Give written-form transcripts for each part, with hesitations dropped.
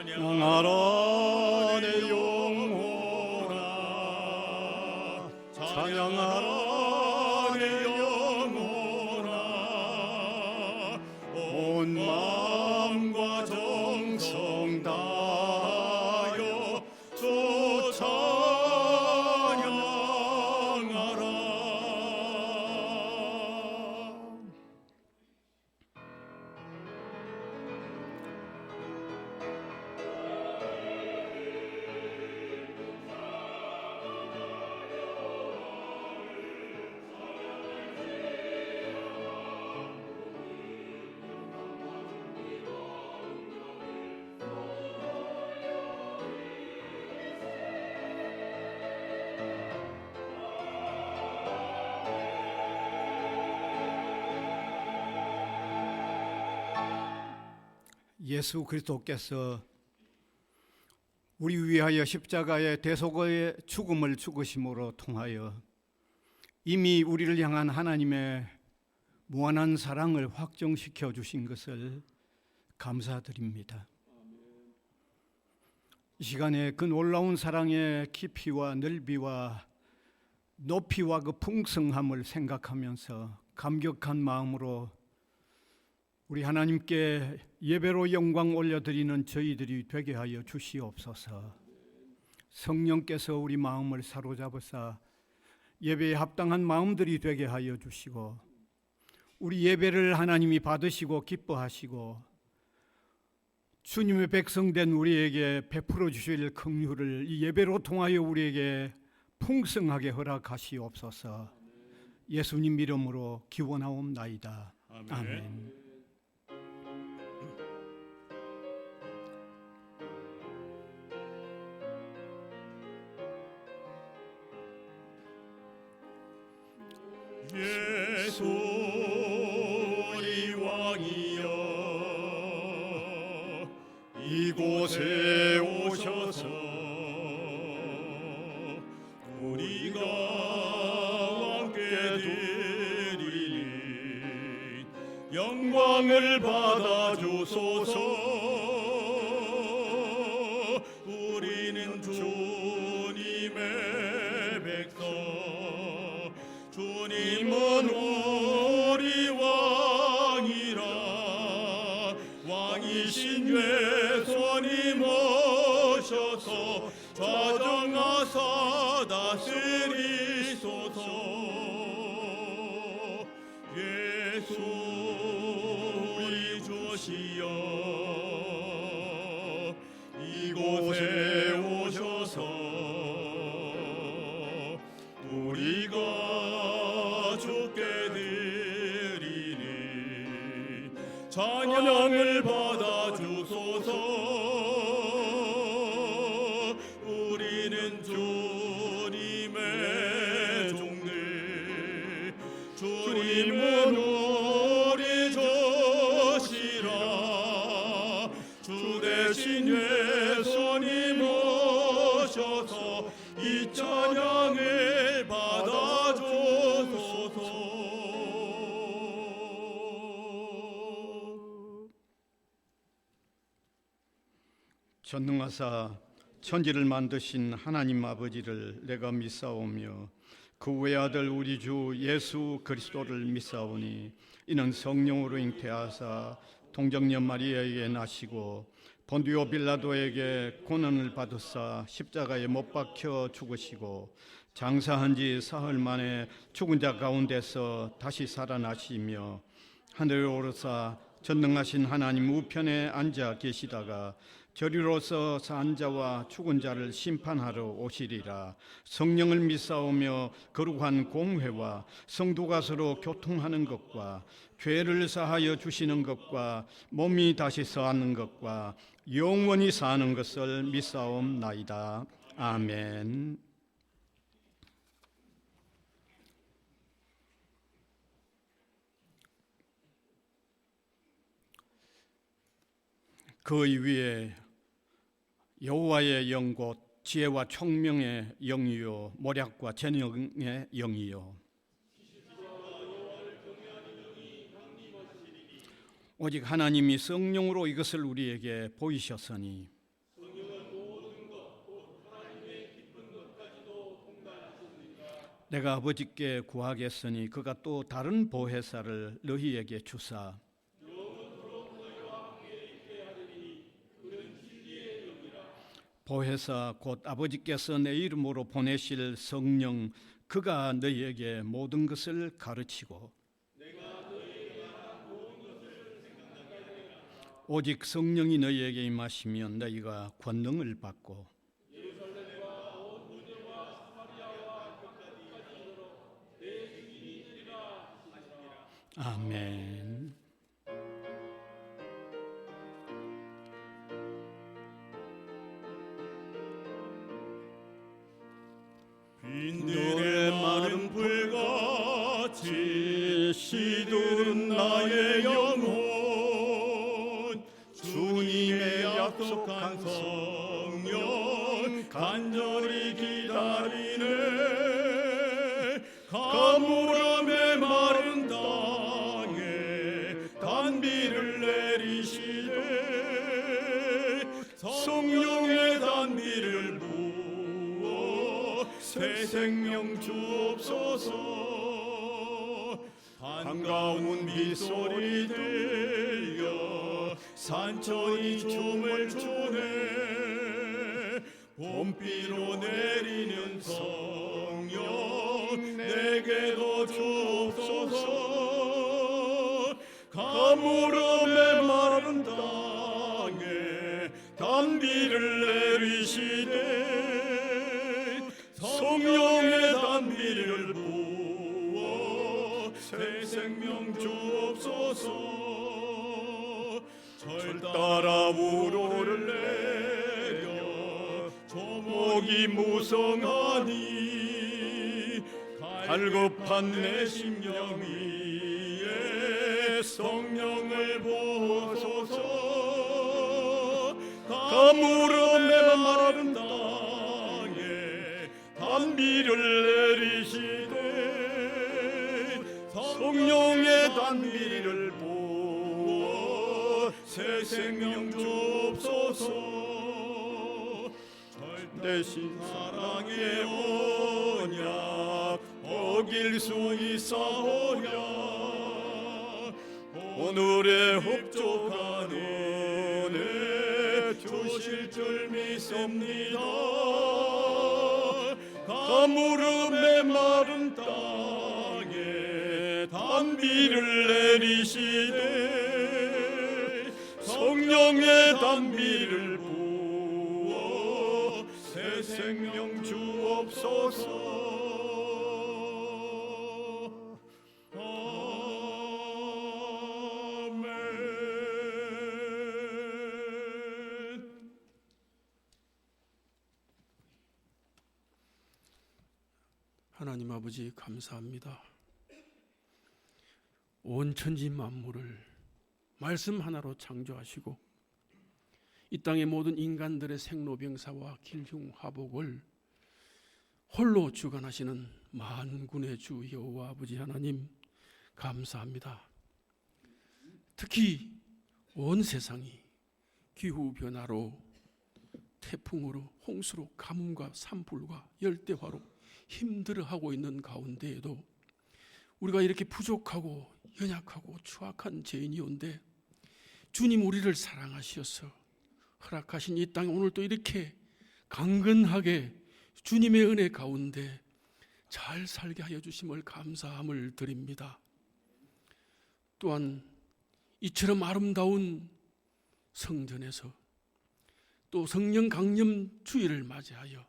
찬양하라 내 영혼아, 찬양하라 내 영혼아, 온 마음과 정성 다하여 주 찬양하라. 예수 그리스도께서 우리 위하여 십자가의 대속의 죽음을 죽으심으로 통하여 이미 우리를 향한 하나님의 무한한 사랑을 확정시켜 주신 것을 감사드립니다. 이 시간에 그 놀라운 사랑의 깊이와 넓이와 높이와 그 풍성함을 생각하면서 감격한 마음으로 우리 하나님께 예배로 영광 올려드리는 저희들이 되게 하여 주시옵소서. 성령께서 우리 마음을 사로잡으사 예배에 합당한 마음들이 되게 하여 주시고, 우리 예배를 하나님이 받으시고 기뻐하시고 주님의 백성된 우리에게 베풀어 주실 긍휼을 이 예배로 통하여 우리에게 풍성하게 허락하시옵소서. 예수님 이름으로 기원하옵나이다. 아멘. 예수 우리 왕이여, 이곳에 오셔서 우리가 왕께 드리는 영광을 받아주소서. 우리는 주님의 백성, 주님은 우리 왕이라. 왕이신 예수님 오셔서 좌정하사 다스리소서. 예수 우리 주시여, 이곳에 오셔서 우리가 주께 드리는 찬양을 받아주소서. 우리는 주님의 종들, 주님은 우리 주시라. 주 대신 예수님 오셔서 이 찬양을 받아주소서. 전능하사 천지를 만드신 하나님 아버지를 내가 믿사오며 그 외아들 우리 주 예수 그리스도를 믿사오니, 이는 성령으로 잉태하사 동정녀 마리아에게 나시고 본디오 빌라도에게 고난을 받으사 십자가에 못 박혀 죽으시고 장사한 지 사흘 만에 죽은 자 가운데서 다시 살아나시며 하늘에 오르사 전능하신 하나님 우편에 앉아 계시다가 저리로서 산 자와 죽은 자를 심판하러 오시리라. 성령을 믿사오며 거룩한 공회와 성도가 서로 교통하는 것과 죄를 사하여 주시는 것과 몸이 다시 서하는 것과 영원히 사는 것을 믿사옵나이다. 아멘. 그 위에 여호와의 영 곧 지혜와 총명의 영이요 모략과 재능의 영이요 오직 하나님이 성령으로 이것을 우리에게 보이셨으니 내가 아버지께 구하겠으니 그가 또 다른 보혜사를 너희에게 주사 보혜사 곧 아버지께서 내 이름으로 보내실 성령 그가 너희에게 모든 것을 가르치고 오직 성령이 너희에게 임하시면 너희가 권능을 받고 아멘. 빈들의 마른 불같이 시들은 나의 영혼 주님의 약속한 성령 간절히 기다리네. 가물음의 마른 땅에 단비를 내리시되 성령의 단비를 새 생명 주옵소서. 반가운 빗소리 들려 산천이 춤을 추네. 봄비로 내리는 성령 내게도 주옵소서. 가물음의 마른 땅에 단비를 내리시되 성령의 단비를 부어 새 생명 주옵소서. 절 따라 우로를 내려 조목이 무성하니 갈급한 내 심령 위에 성령을 부어소서. 가물음의 마른 땅에 단비를 내리시되 성령의 단비를 부어 새 생명 주옵소서. 절대신 사랑의 언약 어길 수 있사오랴. 오늘의 흡족한 은혜 주실 줄 믿습니다. 가물음의 마른 땅에 단비를 내리시되 성령의 단비를 부어 새 생명 주옵소서. 하나님 아버지 감사합니다. 온 천지 만물을 말씀 하나로 창조하시고 이 땅의 모든 인간들의 생로병사와 길흉화복을 홀로 주관하시는 만군의 주 여호와 아버지 하나님 감사합니다. 특히 온 세상이 기후변화로 태풍으로 홍수로 가뭄과 산불과 열대화로 힘들어하고 있는 가운데에도 우리가 이렇게 부족하고 연약하고 추악한 죄인이온데 주님 우리를 사랑하셔서 허락하신 이 땅에 오늘 또 이렇게 강건하게 주님의 은혜 가운데 잘 살게 하여 주심을 감사함을 드립니다. 또한 이처럼 아름다운 성전에서 또 성령 강림 주일을 맞이하여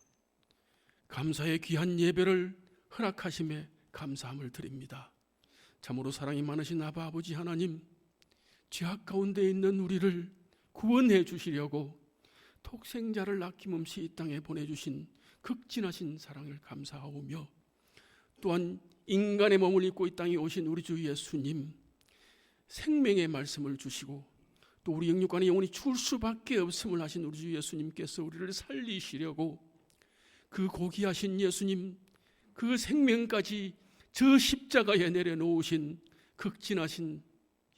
감사의 귀한 예배를 허락하심에 감사함을 드립니다. 참으로 사랑이 많으신 아바 아버지 하나님, 죄악 가운데 있는 우리를 구원해 주시려고 독생자를 아낌없이 이 땅에 보내주신 극진하신 사랑을 감사하오며 또한 인간의 몸을 입고 이 땅에 오신 우리 주 예수님 생명의 말씀을 주시고 또 우리 영육간의 영혼이 죽을 수밖에 없음을 하신 우리 주 예수님께서 우리를 살리시려고 그 고귀하신 예수님 그 생명까지 저 십자가에 내려놓으신 극진하신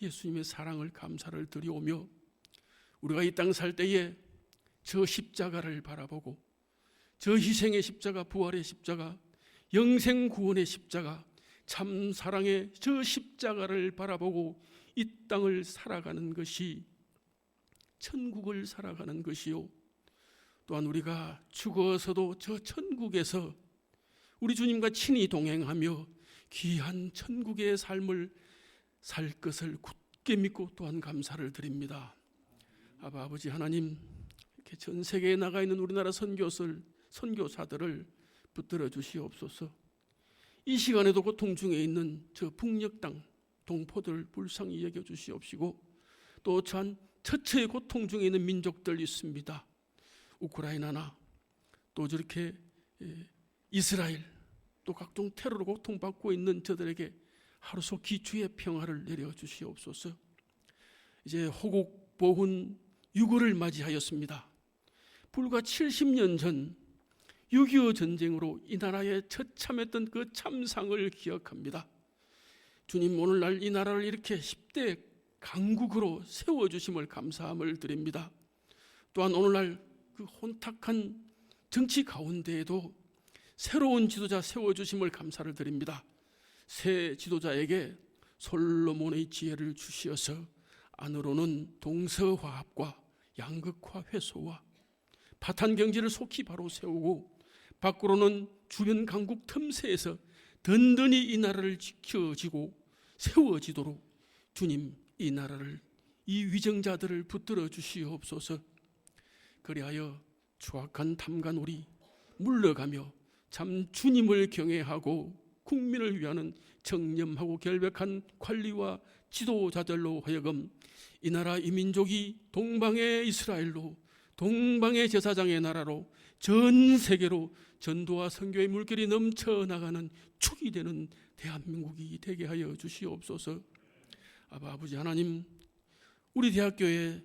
예수님의 사랑을 감사를 드리오며 우리가 이 땅 살 때에 저 십자가를 바라보고 저 희생의 십자가 부활의 십자가 영생 구원의 십자가, 참 사랑의 저 십자가를 바라보고 이 땅을 살아가는 것이 천국을 살아가는 것이요, 또한 우리가 죽어서도 저 천국에서 우리 주님과 친히 동행하며 귀한 천국의 삶을 살 것을 굳게 믿고 또한 감사를 드립니다. 아버지 하나님, 이렇게 전 세계에 나가 있는 우리나라 선교사들을 붙들어 주시옵소서. 이 시간에도 고통 중에 있는 저 북녘 땅 동포들 불쌍히 여겨 주시옵시고, 또 처처의 고통 중에 있는 민족들 있습니다. 우크라이나나 또 저렇게 이스라엘, 또 각종 테러로 고통받고 있는 저들에게 하루속히 주의 평화를 내려 주시옵소서. 이제 호국 보훈 6월을 맞이하였습니다. 불과 70년 전 6.25 전쟁으로 이 나라에 처참했던 그 참상을 기억합니다. 주님, 오늘날 이 나라를 이렇게 10대 강국으로 세워주심을 감사함을 드립니다. 또한 오늘날 그 혼탁한 정치 가운데에도 새로운 지도자 세워주심을 감사를 드립니다. 새 지도자에게 솔로몬의 지혜를 주시어서 안으로는 동서화합과 양극화 해소와 파탄 경제를 속히 바로 세우고, 밖으로는 주변 강국 틈새에서 든든히 이 나라를 지켜지고 세워지도록 주님, 이 나라를, 이 위정자들을 붙들어 주시옵소서. 그리하여 추악한 탐관오리 물러가며 참 주님을 경외하고 국민을 위하는 정념하고 결백한 관리와 지도자들로 하여금 이 나라 이 민족이 동방의 이스라엘로, 동방의 제사장의 나라로, 전 세계로 전도와 선교의 물결이 넘쳐나가는 축이 되는 대한민국이 되게 하여 주시옵소서. 아버지 하나님, 우리 대학교의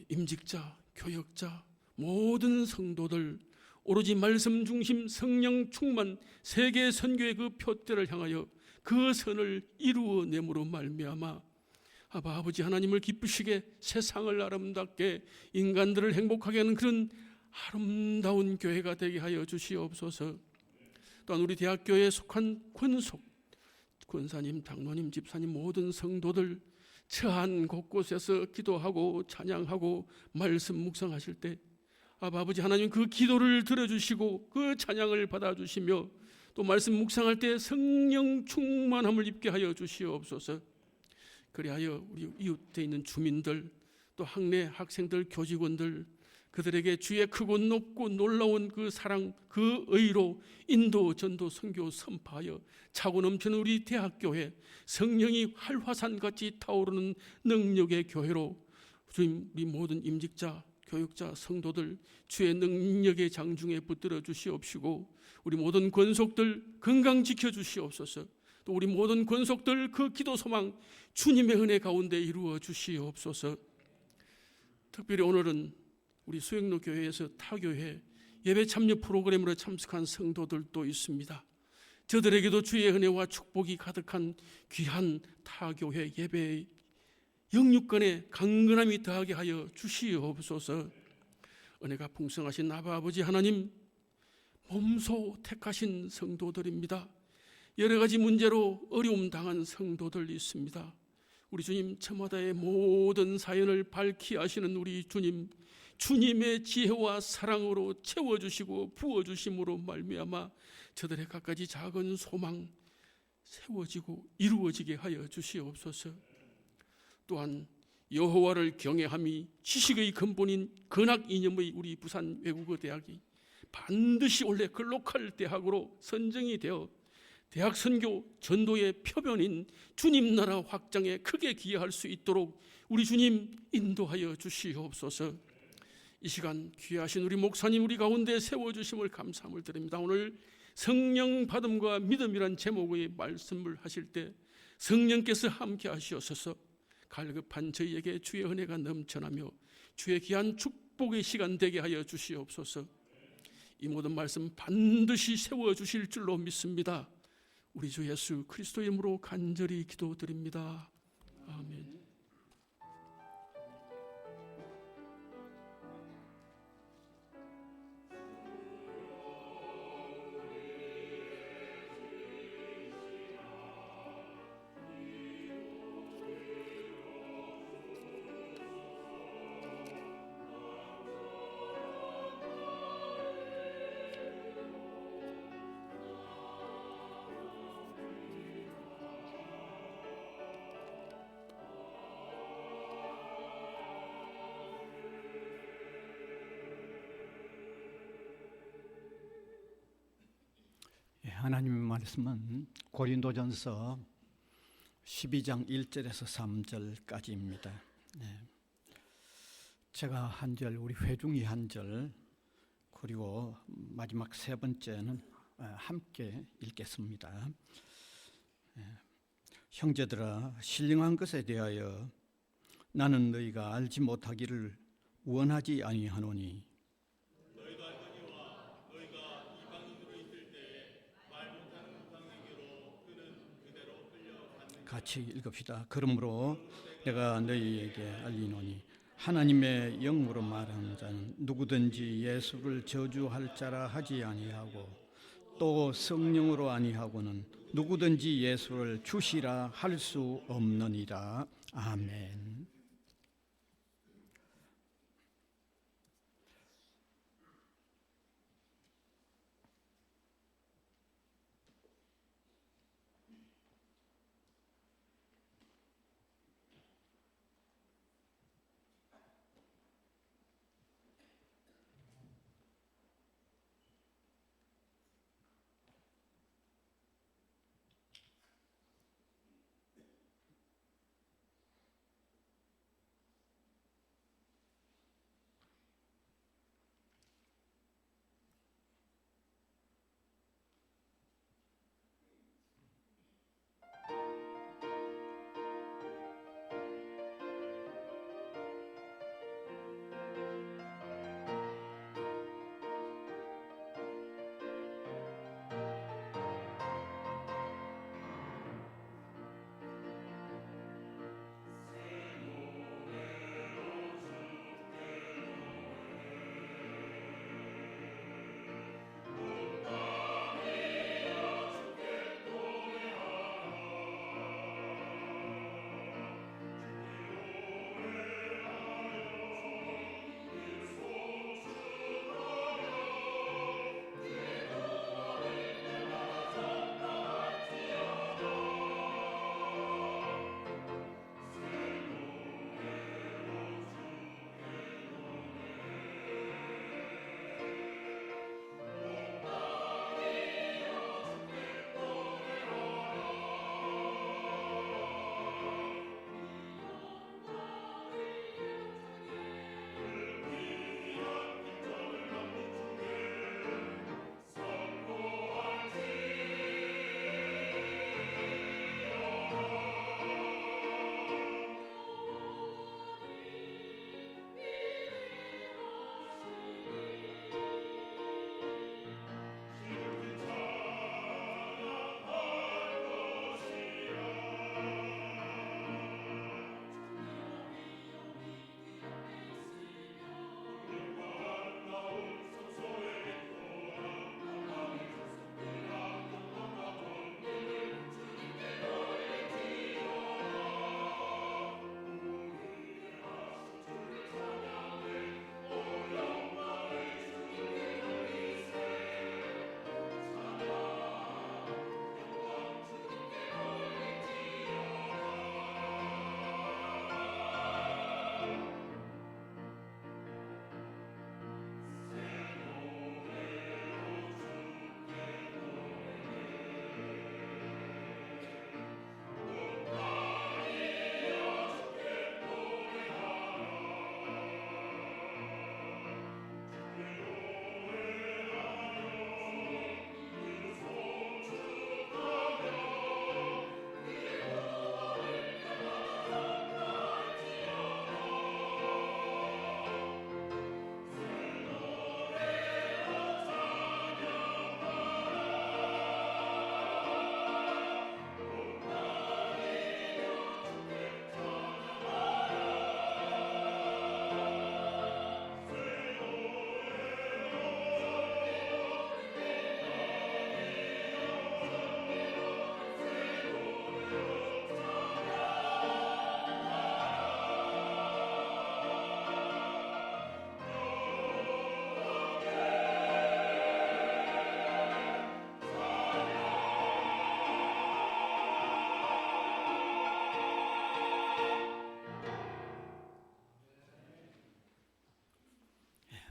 임직자, 교역자, 모든 성도들 오로지 말씀 중심 성령 충만 세계 선교의 그 표대를 향하여 그 선을 이루어내므로 말미암아 아버지 하나님을 기쁘시게, 세상을 아름답게, 인간들을 행복하게 하는 그런 아름다운 교회가 되게 하여 주시옵소서. 또한 우리 대학교에 속한 권사님, 장로님, 집사님, 모든 성도들 처한 곳곳에서 기도하고 찬양하고 말씀 묵상하실 때 아버지 하나님, 그 기도를 들어주시고 그 찬양을 받아주시며 또 말씀 묵상할 때 성령 충만함을 입게 하여 주시옵소서. 그리하여 우리 이웃에 있는 주민들, 또 학내 학생들, 교직원들, 그들에게 주의 크고 높고 놀라운 그 사랑, 그 의로 인도, 전도, 선교 선포하여 차고 넘치는 우리 대학교회, 성령이 활화산같이 타오르는 능력의 교회로 주님, 우리 모든 임직자, 교육자, 성도들 주의 능력의 장중에 붙들어 주시옵시고, 우리 모든 권속들 건강 지켜 주시옵소서. 또 우리 모든 권속들 그 기도 소망 주님의 은혜 가운데 이루어 주시옵소서. 특별히 오늘은 우리 수영로 교회에서 타교회 예배 참여 프로그램으로 참석한 성도들도 있습니다. 저들에게도 주의 은혜와 축복이 가득한 귀한 타교회 예배의 영육간에 강건함이 더하게 하여 주시옵소서. 은혜가 풍성하신 아버지 하나님, 몸소 택하신 성도들입니다. 여러 가지 문제로 어려움 당한 성도들 있습니다. 우리 주님, 저마다의 모든 사연을 밝히 아시는 우리 주님, 주님의 지혜와 사랑으로 채워주시고 부어주심으로 말미암아 저들의 갖가지 작은 소망 세워지고 이루어지게 하여 주시옵소서. 또한 여호와를 경외함이 지식의 근본인 근학 이념의 우리 부산 외국어 대학이 반드시 원래 글로컬 대학으로 선정이 되어 대학 선교 전도의 표변인 주님 나라 확장에 크게 기여할 수 있도록 우리 주님 인도하여 주시옵소서. 이 시간 귀하신 우리 목사님 우리 가운데 세워주심을 감사함을 드립니다. 오늘 성령 받음과 믿음이란 제목의 말씀을 하실 때 성령께서 함께 하시옵소서. 갈급한 저희에게 주의 은혜가 넘쳐나며 주의 귀한 축복의 시간 되게 하여 주시옵소서. 이 모든 말씀 반드시 세워주실 줄로 믿습니다. 우리 주 예수 그리스도의 이름으로 간절히 기도드립니다. 아멘. 하나님의 말씀은 고린도전서 12장 1절에서 3절까지입니다. 제가 한 절, 우리 회중이 한 절, 그리고 마지막 세 번째는 함께 읽겠습니다. 형제들아, 신령한 것에 대하여 나는 너희가 알지 못하기를 원하지 아니하노니 너희가 알거니와 너희가 이방인으로 있을 때에 말 못하는 강에게로 그는 그대로 끌려갔느니라. 같이 읽읍시다. 그러므로 내가 너희에게 알리노니 하나님의 영으로 말하는 자는 누구든지 예수를 저주할 자라 하지 아니하고 또 성령으로 아니하고는 누구든지 예수를 주시라 할 수 없느니라. 아멘.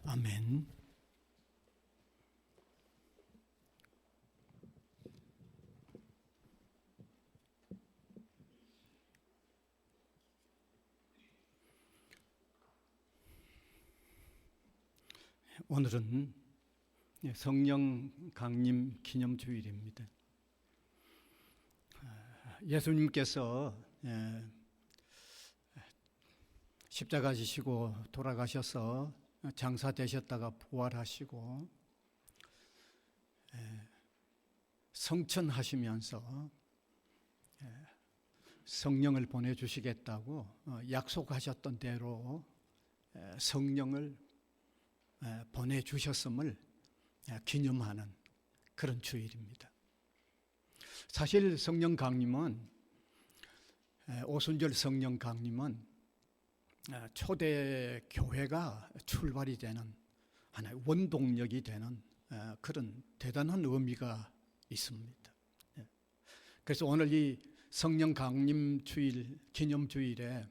아멘. 오늘은 성령 강림 기념주일입니다. 예수님께서 십자가 지시고 돌아가셔서 장사되셨다가 부활하시고 성천하시면서 성령을 보내주시겠다고 약속하셨던 대로 성령을 보내주셨음을 기념하는 그런 주일입니다. 사실 성령 강림은, 오순절 성령 강림은 초대 교회가 출발이 되는 하나의 원동력이 되는 그런 대단한 의미가 있습니다. 그래서 오늘 이 성령 강림 주일, 기념 주일에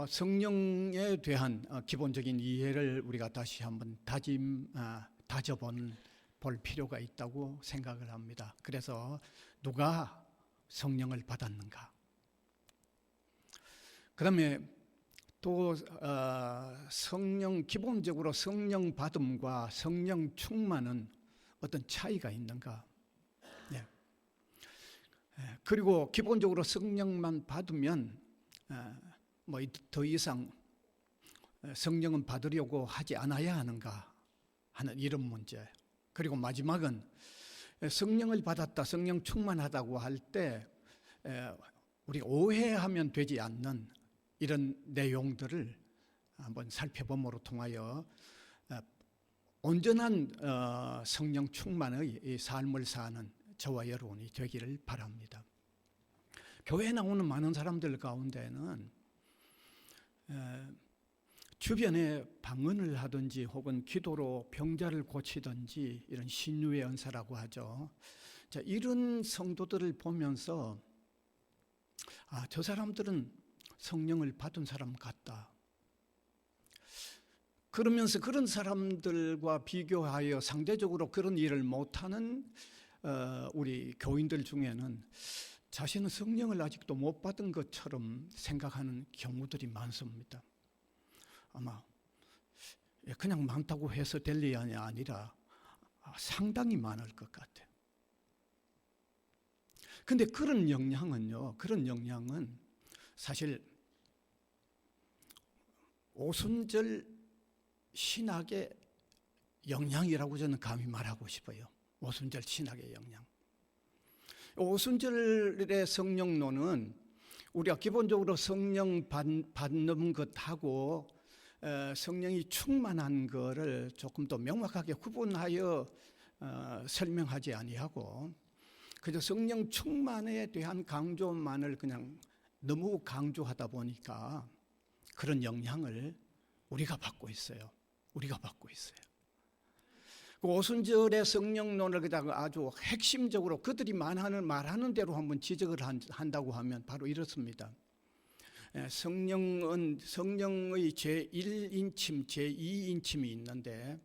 성령에 대한 기본적인 이해를 우리가 다시 한번 다져볼 필요가 있다고 생각을 합니다. 그래서 누가 성령을 받았는가? 그다음에 또 기본적으로 성령 받음과 성령 충만은 어떤 차이가 있는가? 그리고 기본적으로 성령만 받으면 더 이상 성령은 받으려고 하지 않아야 하는가 하는 이런 문제. 그리고 마지막은 성령을 받았다, 성령 충만하다고 할 때 우리가 오해하면 되지 않는 이런 내용들을 한번 살펴봄으로 통하여 온전한 성령 충만의 삶을 사는 저와 여러분이 되기를 바랍니다. 교회에 나오는 많은 사람들 가운데는 주변에 방언을 하든지 혹은 기도로 병자를 고치든지 이런 신유의 은사라고 하죠. 자, 이런 성도들을 보면서 저 사람들은 성령을 받은 사람 같다. 그러면서 그런 사람들과 비교하여 상대적으로 그런 일을 못하는 우리 교인들 중에는 자신은 성령을 아직도 못 받은 것처럼 생각하는 경우들이 많습니다. 아마 그냥 많다고 해서 될 일이 아니라 상당히 많을 것 같아요. 근데 그런 영향은 사실 오순절 신학의 영향이라고 저는 감히 말하고 싶어요. 오순절 신학의 영향. 오순절의 성령론은 우리가 기본적으로 성령 받는 것하고 성령이 충만한 것을 조금 더 명확하게 구분하여 설명하지 아니하고 그저 성령 충만에 대한 강조만을 그냥 너무 강조하다 보니까 그런 영향을 우리가 받고 있어요. 그 오순절의 성령론을 그다가 아주 핵심적으로 그들이 말하는 대로 한번 지적을 한다고 하면 바로 이렇습니다. 성령의 제1인침, 제2인침이 있는데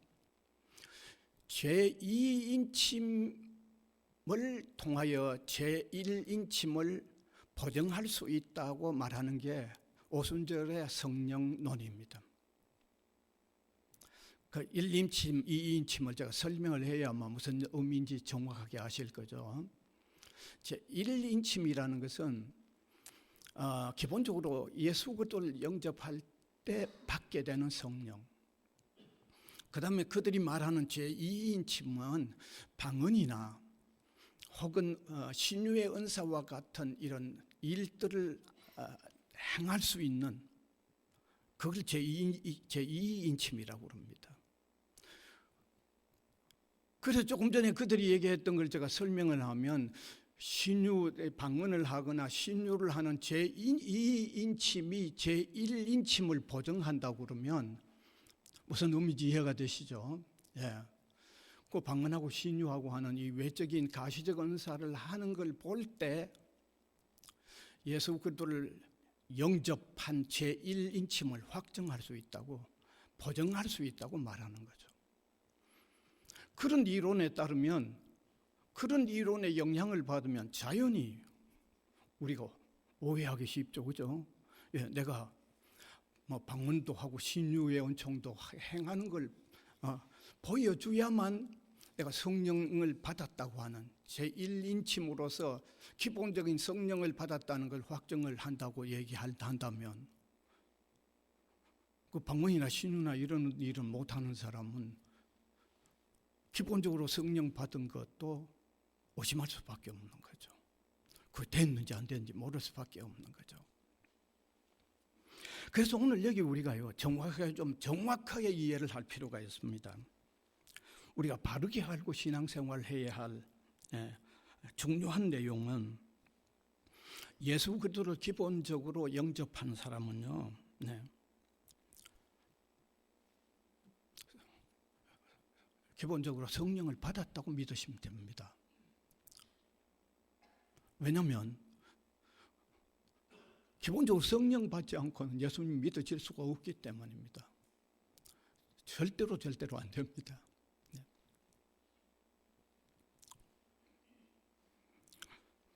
제2인침을 통하여 제1인침을 보증할 수 있다고 말하는 게 오순절의 성령론입니다. 그 1인침, 2인침을 제가 설명을 해야만 무슨 의미인지 정확하게 아실 거죠. 제1인침이라는 것은 기본적으로 예수 그리스도를 영접할 때 받게 되는 성령. 그 다음에 그들이 말하는 제2인침은 방언이나 혹은 신유의 은사와 같은 이런 일들을 행할 수 있는 그걸 제2인침이라고 합니다. 그래서 조금 전에 그들이 얘기했던 걸 제가 설명을 하면 신유의 방언을 하거나 신유를 하는 제2인침이 제1인침을 보증한다고 그러면 무슨 의미인지 이해가 되시죠? 그 방언하고 신유하고 하는 이 외적인 가시적 은사를 하는 걸 볼 때 예수 그리스도를 영접한 제1인침을 확정할 수 있다고, 보증할 수 있다고 말하는 거죠. 그런 이론에 따르면, 그런 이론의 영향을 받으면 자연히 우리가 오해하기 쉽죠, 그죠? 내가 뭐 방문도 하고 신유의 은총도 행하는 걸 보여줘야만 내가 성령을 받았다고 하는 제1인침으로서 기본적인 성령을 받았다는 걸 확정을 한다고 얘기한다면 그 방문이나 신유나 이런 일을 못하는 사람은 기본적으로 성령 받은 것도 의심할 수밖에 없는 거죠. 그 됐는지 안 됐는지 모를 수밖에 없는 거죠. 그래서 오늘 여기 우리가요 정확하게 이해를 할 필요가 있습니다. 우리가 바르게 알고 신앙생활을 해야 할 중요한 내용은 예수 그리스도를 기본적으로 영접한 사람은요, 기본적으로 성령을 받았다고 믿으시면 됩니다. 왜냐하면 기본적으로 성령 받지 않고는 예수님 믿어질 수가 없기 때문입니다. 절대로 안 됩니다.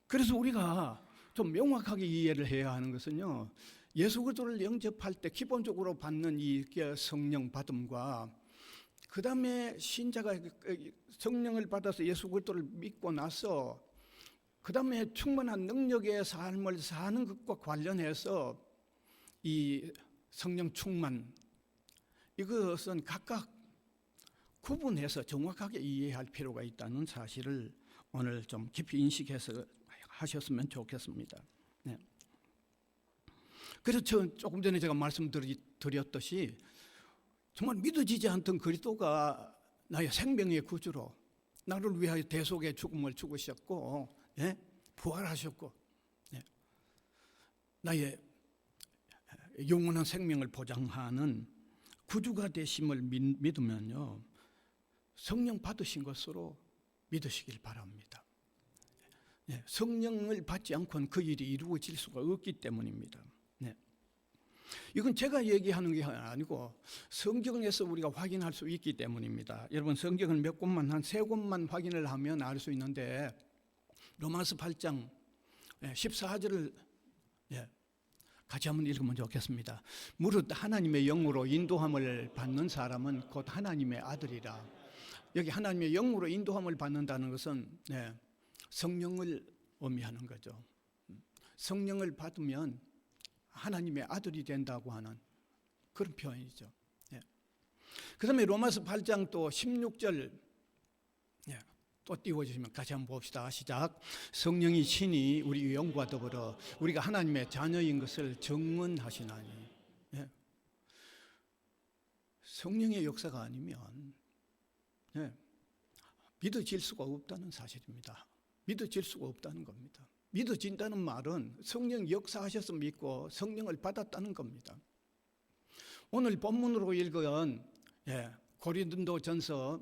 그래서 우리가 좀 명확하게 이해를 해야 하는 것은요, 예수 그리스도를 영접할 때 기본적으로 받는 이 성령 받음과 그 다음에 신자가 성령을 받아서 예수 그리스도를 믿고 나서 그 다음에 충만한 능력의 삶을 사는 것과 관련해서 이 성령 충만, 이것은 각각 구분해서 정확하게 이해할 필요가 있다는 사실을 오늘 좀 깊이 인식해서 하셨으면 좋겠습니다. 그래서 조금 전에 제가 말씀드렸듯이 정말 믿어지지 않던 그리스도가 나의 생명의 구주로 나를 위하여 대속의 죽음을 죽으셨고 부활하셨고 나의 영원한 생명을 보장하는 구주가 되심을 믿으면요, 성령 받으신 것으로 믿으시길 바랍니다. 성령을 받지 않고는 그 일이 이루어질 수가 없기 때문입니다. 이건 제가 얘기하는 게 아니고 성경에서 우리가 확인할 수 있기 때문입니다. 여러분, 성경은 몇 곳만, 한 3곳만 확인을 하면 알 수 있는데, 로마서 8장 14절을 같이 한번 읽으면 좋겠습니다. 무릇 하나님의 영으로 인도함을 받는 사람은 곧 하나님의 아들이라. 여기 하나님의 영으로 인도함을 받는다는 것은 성령을 의미하는 거죠. 성령을 받으면 하나님의 아들이 된다고 하는 그런 표현이죠. 그 다음에 로마서 8장 또 16절 또 띄워주시면 같이 한번 봅시다. 시작. 성령이 친히 우리 영과 더불어 우리가 하나님의 자녀인 것을 증언하시나니. 성령의 역사가 아니면 믿어질 수가 없다는 사실입니다. 믿어질 수가 없다는 겁니다. 믿어진다는 말은 성령 역사하셔서 믿고 성령을 받았다는 겁니다. 오늘 본문으로 읽은 고린도전서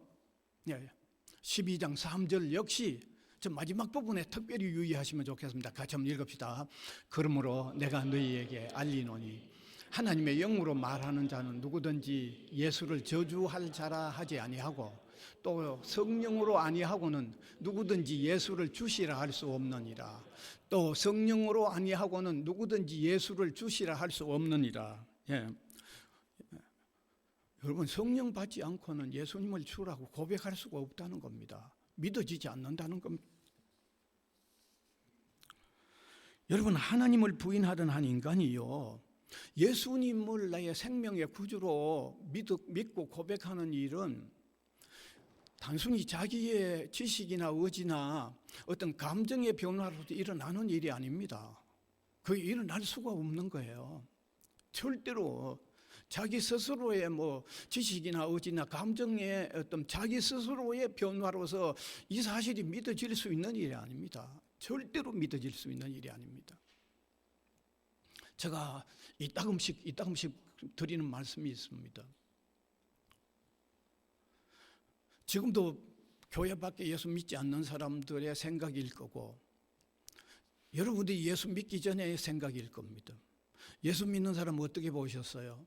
12장 3절 역시 저 마지막 부분에 특별히 유의하시면 좋겠습니다. 같이 한번 읽읍시다. 그러므로 내가 너희에게 알리노니 하나님의 영으로 말하는 자는 누구든지 예수를 저주할 자라 하지 아니하고 또 성령으로 아니하고는 누구든지 예수를 주시라 할 수 없느니라. 또 성령으로 아니하고는 누구든지 예수를 주시라 할 수 없느니라. 여러분, 성령 받지 않고는 예수님을 주라고 고백할 수가 없다는 겁니다. 믿어지지 않는다는 겁니다. 여러분, 하나님을 부인하던 한 인간이요, 예수님을 나의 생명의 구주로 믿고 고백하는 일은 단순히 자기의 지식이나 의지나 어떤 감정의 변화로 일어나는 일이 아닙니다. 그게 일어날 수가 없는 거예요. 절대로 자기 스스로의 지식이나 의지나 감정의 어떤 자기 스스로의 변화로서 이 사실이 믿어질 수 있는 일이 아닙니다. 절대로 믿어질 수 있는 일이 아닙니다. 제가 이따금씩 드리는 말씀이 있습니다. 지금도 교회 밖에 예수 믿지 않는 사람들의 생각일 거고, 여러분들이 예수 믿기 전의 생각일 겁니다. 예수 믿는 사람 어떻게 보셨어요?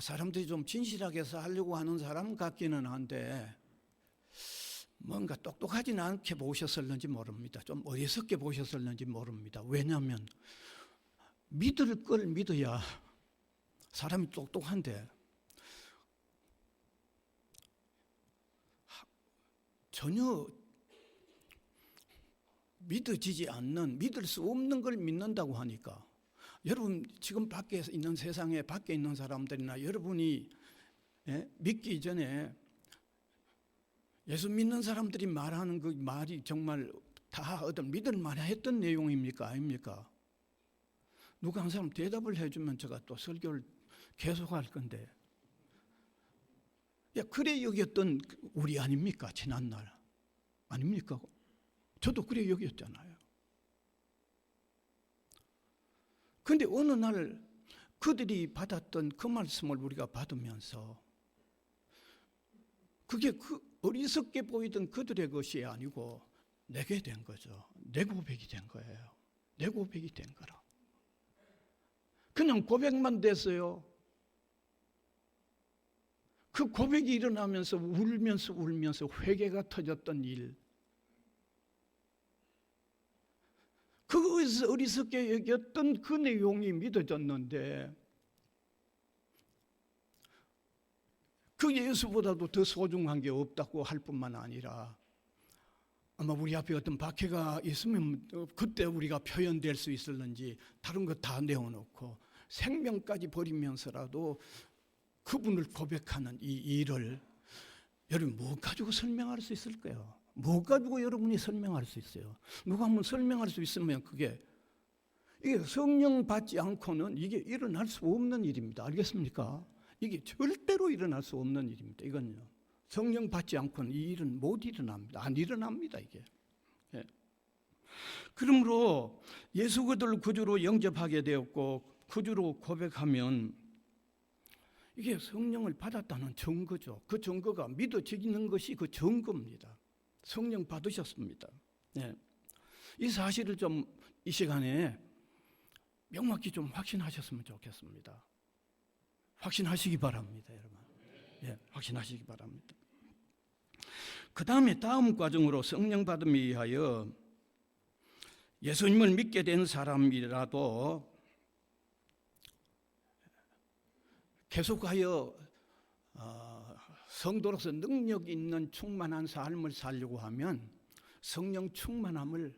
사람들이 좀 진실하게 살려고 하는 사람 같기는 한데 뭔가 똑똑하진 않게 보셨을는지 모릅니다. 좀 어리석게 보셨을는지 모릅니다. 왜냐하면 믿을 걸 믿어야 사람이 똑똑한데 전혀 믿어지지 않는, 믿을 수 없는 걸 믿는다고 하니까 여러분 지금 밖에 있는 세상에 밖에 있는 사람들이나 여러분이 믿기 전에 예수 믿는 사람들이 말하는 그 말이 정말 다 어떤 믿을 만했던 내용입니까? 아닙니까? 누가 한 사람 대답을 해주면 제가 또 설교를 계속할 건데, 야 그래 여겼던 우리 아닙니까? 지난날 아닙니까? 저도 그래 여겼잖아요. 그런데 어느 날 그들이 받았던 그 말씀을 우리가 받으면서 그게 그 어리석게 보이던 그들의 것이 아니고 내게 된 거죠. 내 고백이 된 거예요. 내 고백이 된 거라. 그냥 고백만 됐어요. 그 고백이 일어나면서 울면서 회개가 터졌던 일, 그것을 어리석게 여겼던 그 내용이 믿어졌는데 그 예수보다도 더 소중한 게 없다고 할 뿐만 아니라 아마 우리 앞에 어떤 박해가 있으면 그때 우리가 표현될 수 있을는지 다른 거 다 내어놓고 생명까지 버리면서라도 그분을 고백하는 이 일을 여러분 뭐 가지고 설명할 수 있을까요? 뭐 가지고 여러분이 설명할 수 있어요? 누가 한번 설명할 수 있으면 이게 성령 받지 않고는 이게 일어날 수 없는 일입니다. 알겠습니까? 이게 절대로 일어날 수 없는 일입니다. 이건요. 성령 받지 않고는 이 일은 못 일어납니다. 안 일어납니다, 이게. 예. 그러므로 예수 그리스도를 구주로 영접하게 되었고 구주로 고백하면 이게 성령을 받았다는 증거죠. 그 증거가 믿어지는 것이 그 증거입니다. 성령 받으셨습니다. 예. 이 사실을 좀 이 시간에 명확히 좀 확신하셨으면 좋겠습니다. 확신하시기 바랍니다, 여러분. 예, 확신하시기 바랍니다. 그 다음에 다음 과정으로 성령 받음에 의하여 예수님을 믿게 된 사람이라도 계속하여 성도로서 능력 있는 충만한 삶을 살려고 하면 성령 충만함을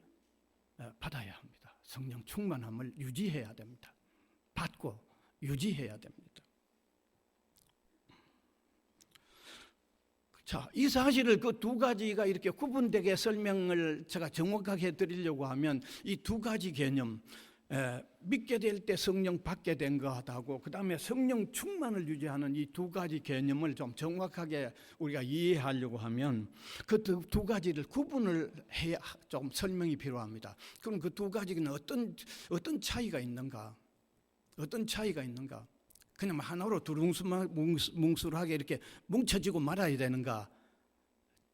받아야 합니다. 성령 충만함을 유지해야 됩니다. 받고 유지해야 됩니다. 자, 이 사실을 그 두 가지가 이렇게 구분되게 설명을 제가 정확하게 드리려고 하면 이 두 가지 개념, 믿게 될 때 성령 받게 된 것하고 그 다음에 성령 충만을 유지하는 이 두 가지 개념을 좀 정확하게 우리가 이해하려고 하면 그 두 가지를 구분을 해야 좀 설명이 필요합니다. 그럼 그 두 가지는 어떤 차이가 있는가? 어떤 차이가 있는가? 그냥 하나로 두루뭉술하게 이렇게 뭉쳐지고 말아야 되는가?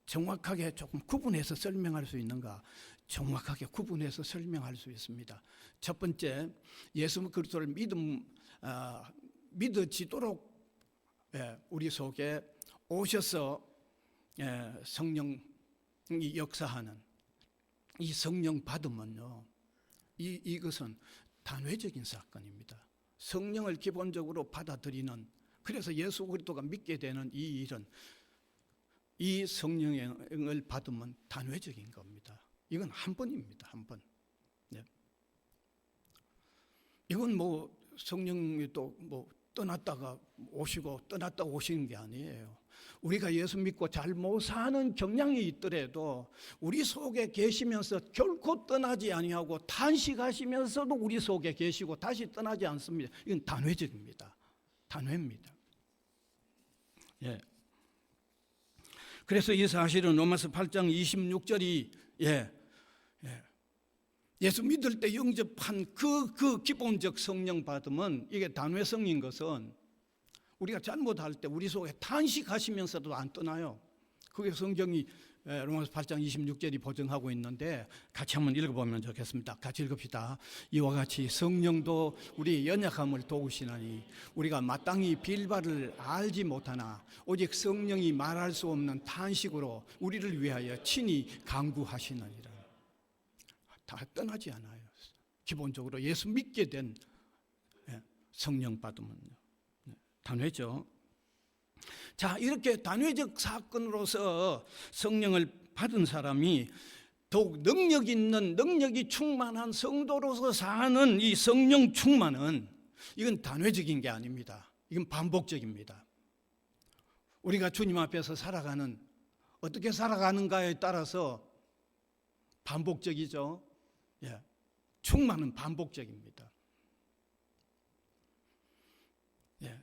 정확하게 조금 구분해서 설명할 수 있는가? 정확하게 구분해서 설명할 수 있습니다. 첫 번째, 예수 그리스도를 믿어지도록 우리 속에 오셔서 성령이 역사하는 이 성령 받음은요, 이것은 단회적인 사건입니다. 성령을 기본적으로 받아들이는, 그래서 예수 그리스도가 믿게 되는 이 일은, 이 성령을 받으면 단회적인 겁니다. 이건 한 번입니다. 한 번. 네. 이건 뭐 성령이 또 뭐 떠났다가 오시고 떠났다 오시는 게 아니에요. 우리가 예수 믿고 잘 못 사는 경향이 있더라도 우리 속에 계시면서 결코 떠나지 아니하고 탄식하시면서도 우리 속에 계시고 다시 떠나지 않습니다. 이건 단회적입니다. 단회입니다. 예. 그래서 이 사실은 로마서 8장 26절이 예수 믿을 때 영접한 그 기본적 성령 받음은 이게 단회성인 것은 우리가 잘못할 때 우리 속에 탄식하시면서도 안 떠나요. 그게 성경이 로마서 8장 26절이 보증하고 있는데 같이 한번 읽어보면 좋겠습니다. 같이 읽읍시다. 이와 같이 성령도 우리의 연약함을 도우시나니 우리가 마땅히 빌바를 알지 못하나 오직 성령이 말할 수 없는 탄식으로 우리를 위하여 친히 간구하시느니라. 다 떠나지 않아요. 기본적으로 예수 믿게 된 성령 받으면요. 단회죠. 자, 이렇게 단회적 사건으로서 성령을 받은 사람이 더욱 능력이 충만한 성도로서 사는 이 성령 충만은 이건 단회적인 게 아닙니다. 이건 반복적입니다. 우리가 주님 앞에서 살아가는, 어떻게 살아가는가에 따라서 반복적이죠. 예, 충만은 반복적입니다. 예,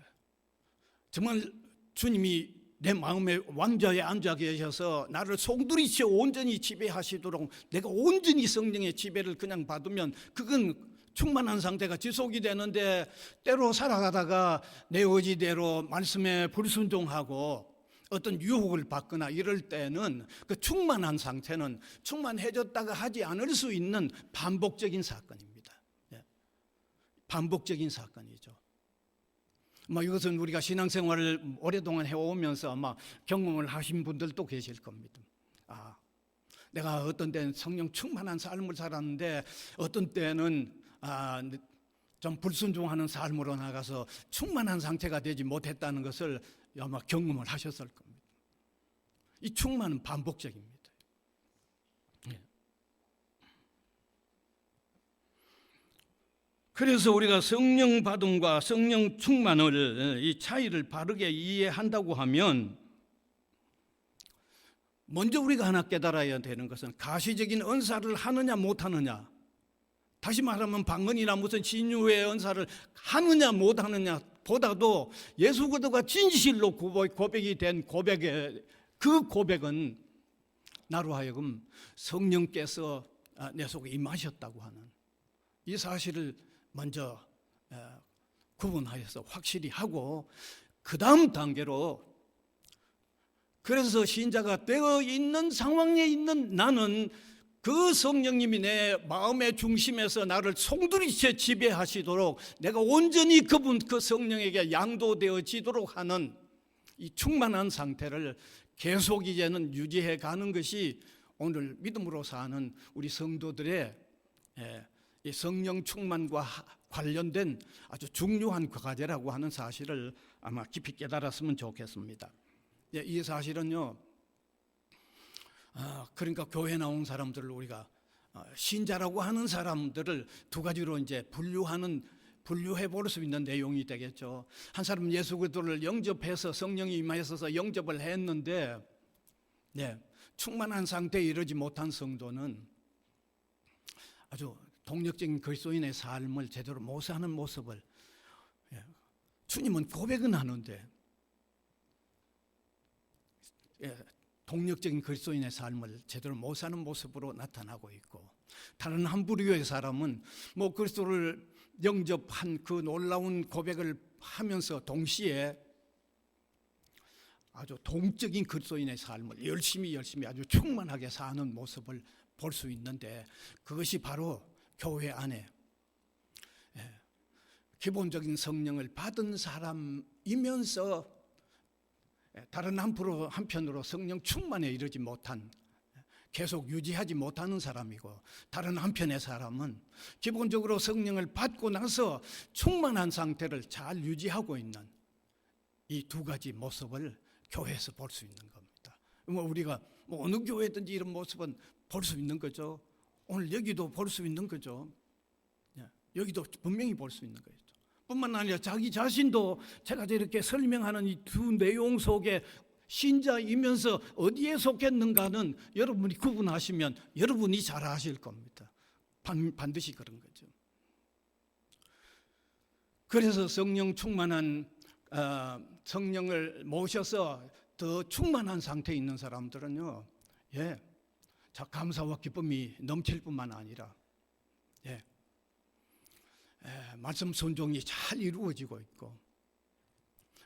정말 주님이 내 마음에 왕좌에 앉아 계셔서 나를 송두리째 온전히 지배하시도록 내가 온전히 성령의 지배를 그냥 받으면 그건 충만한 상태가 지속이 되는데, 때로 살아가다가 내 의지대로 말씀에 불순종하고 어떤 유혹을 받거나 이럴 때는 그 충만한 상태는 충만해졌다가 하지 않을 수 있는 반복적인 사건입니다. 반복적인 사건이죠. 이것은 우리가 신앙생활을 오랫동안 해오면서 아마 경험을 하신 분들도 계실 겁니다. 내가 어떤 때는 성령 충만한 삶을 살았는데 어떤 때는 좀 불순종하는 삶으로 나가서 충만한 상태가 되지 못했다는 것을 아마 경험을 하셨을 겁니다. 이 충만은 반복적입니다. 그래서 우리가 성령 받음과 성령 충만을, 이 차이를 바르게 이해한다고 하면 먼저 우리가 하나 깨달아야 되는 것은 가시적인 은사를 하느냐 못하느냐, 다시 말하면 방언이나 무슨 신유의 은사를 하느냐 못하느냐 보다도 예수 그리스도가 진실로 고백이 된 그 고백은 나로 하여금 성령께서 내 속에 임하셨다고 하는 이 사실을 먼저 구분하여서 확실히 하고, 그 다음 단계로, 그래서 신자가 되어 있는 상황에 있는 나는 그 성령님이 내 마음의 중심에서 나를 송두리째 지배하시도록 내가 온전히 그 성령에게 양도되어지도록 하는 이 충만한 상태를 계속 이제는 유지해 가는 것이 오늘 믿음으로 사는 우리 성도들의 이 성령 충만과 관련된 아주 중요한 과제라고 하는 사실을 아마 깊이 깨달았으면 좋겠습니다. 이 사실은요, 그러니까 교회 나온 사람들을 우리가 신자라고 하는 사람들을 두 가지로 이제 분류해 볼 수 있는 내용이 되겠죠. 한 사람은 예수 그리스도를 영접해서 성령이 임하셔서 영접을 했는데, 충만한 상태에 이르지 못한 성도는 아주 동력적인 그리스도인의 삶을 제대로 못 사는 모습을, 주님은 고백은 하는데 동력적인 그리스도인의 삶을 제대로 못 사는 모습으로 나타나고 있고, 다른 한 부류의 사람은 그리스도를 영접한 그 놀라운 고백을 하면서 동시에 아주 동적인 그리스도인의 삶을 열심히 아주 충만하게 사는 모습을 볼 수 있는데, 그것이 바로 교회 안에 기본적인 성령을 받은 사람이면서 다른 한편으로 성령 충만에 이르지 못한, 계속 유지하지 못하는 사람이고, 다른 한편의 사람은 기본적으로 성령을 받고 나서 충만한 상태를 잘 유지하고 있는 이 두 가지 모습을 교회에서 볼 수 있는 겁니다. 우리가 어느 교회든지 이런 모습은 볼 수 있는 거죠. 오늘 여기도 볼 수 있는 거죠. 여기도 분명히 볼 수 있는 거죠. 뿐만 아니라 자기 자신도 제가 이렇게 설명하는 이 두 내용 속에 신자이면서 어디에 속했는가는 여러분이 구분하시면 여러분이 잘 아실 겁니다. 반드시 그런 거죠. 그래서 성령 충만한 성령을 모셔서 더 충만한 상태에 있는 사람들은요, 감사와 기쁨이 넘칠 뿐만 아니라 말씀 순종이 잘 이루어지고 있고,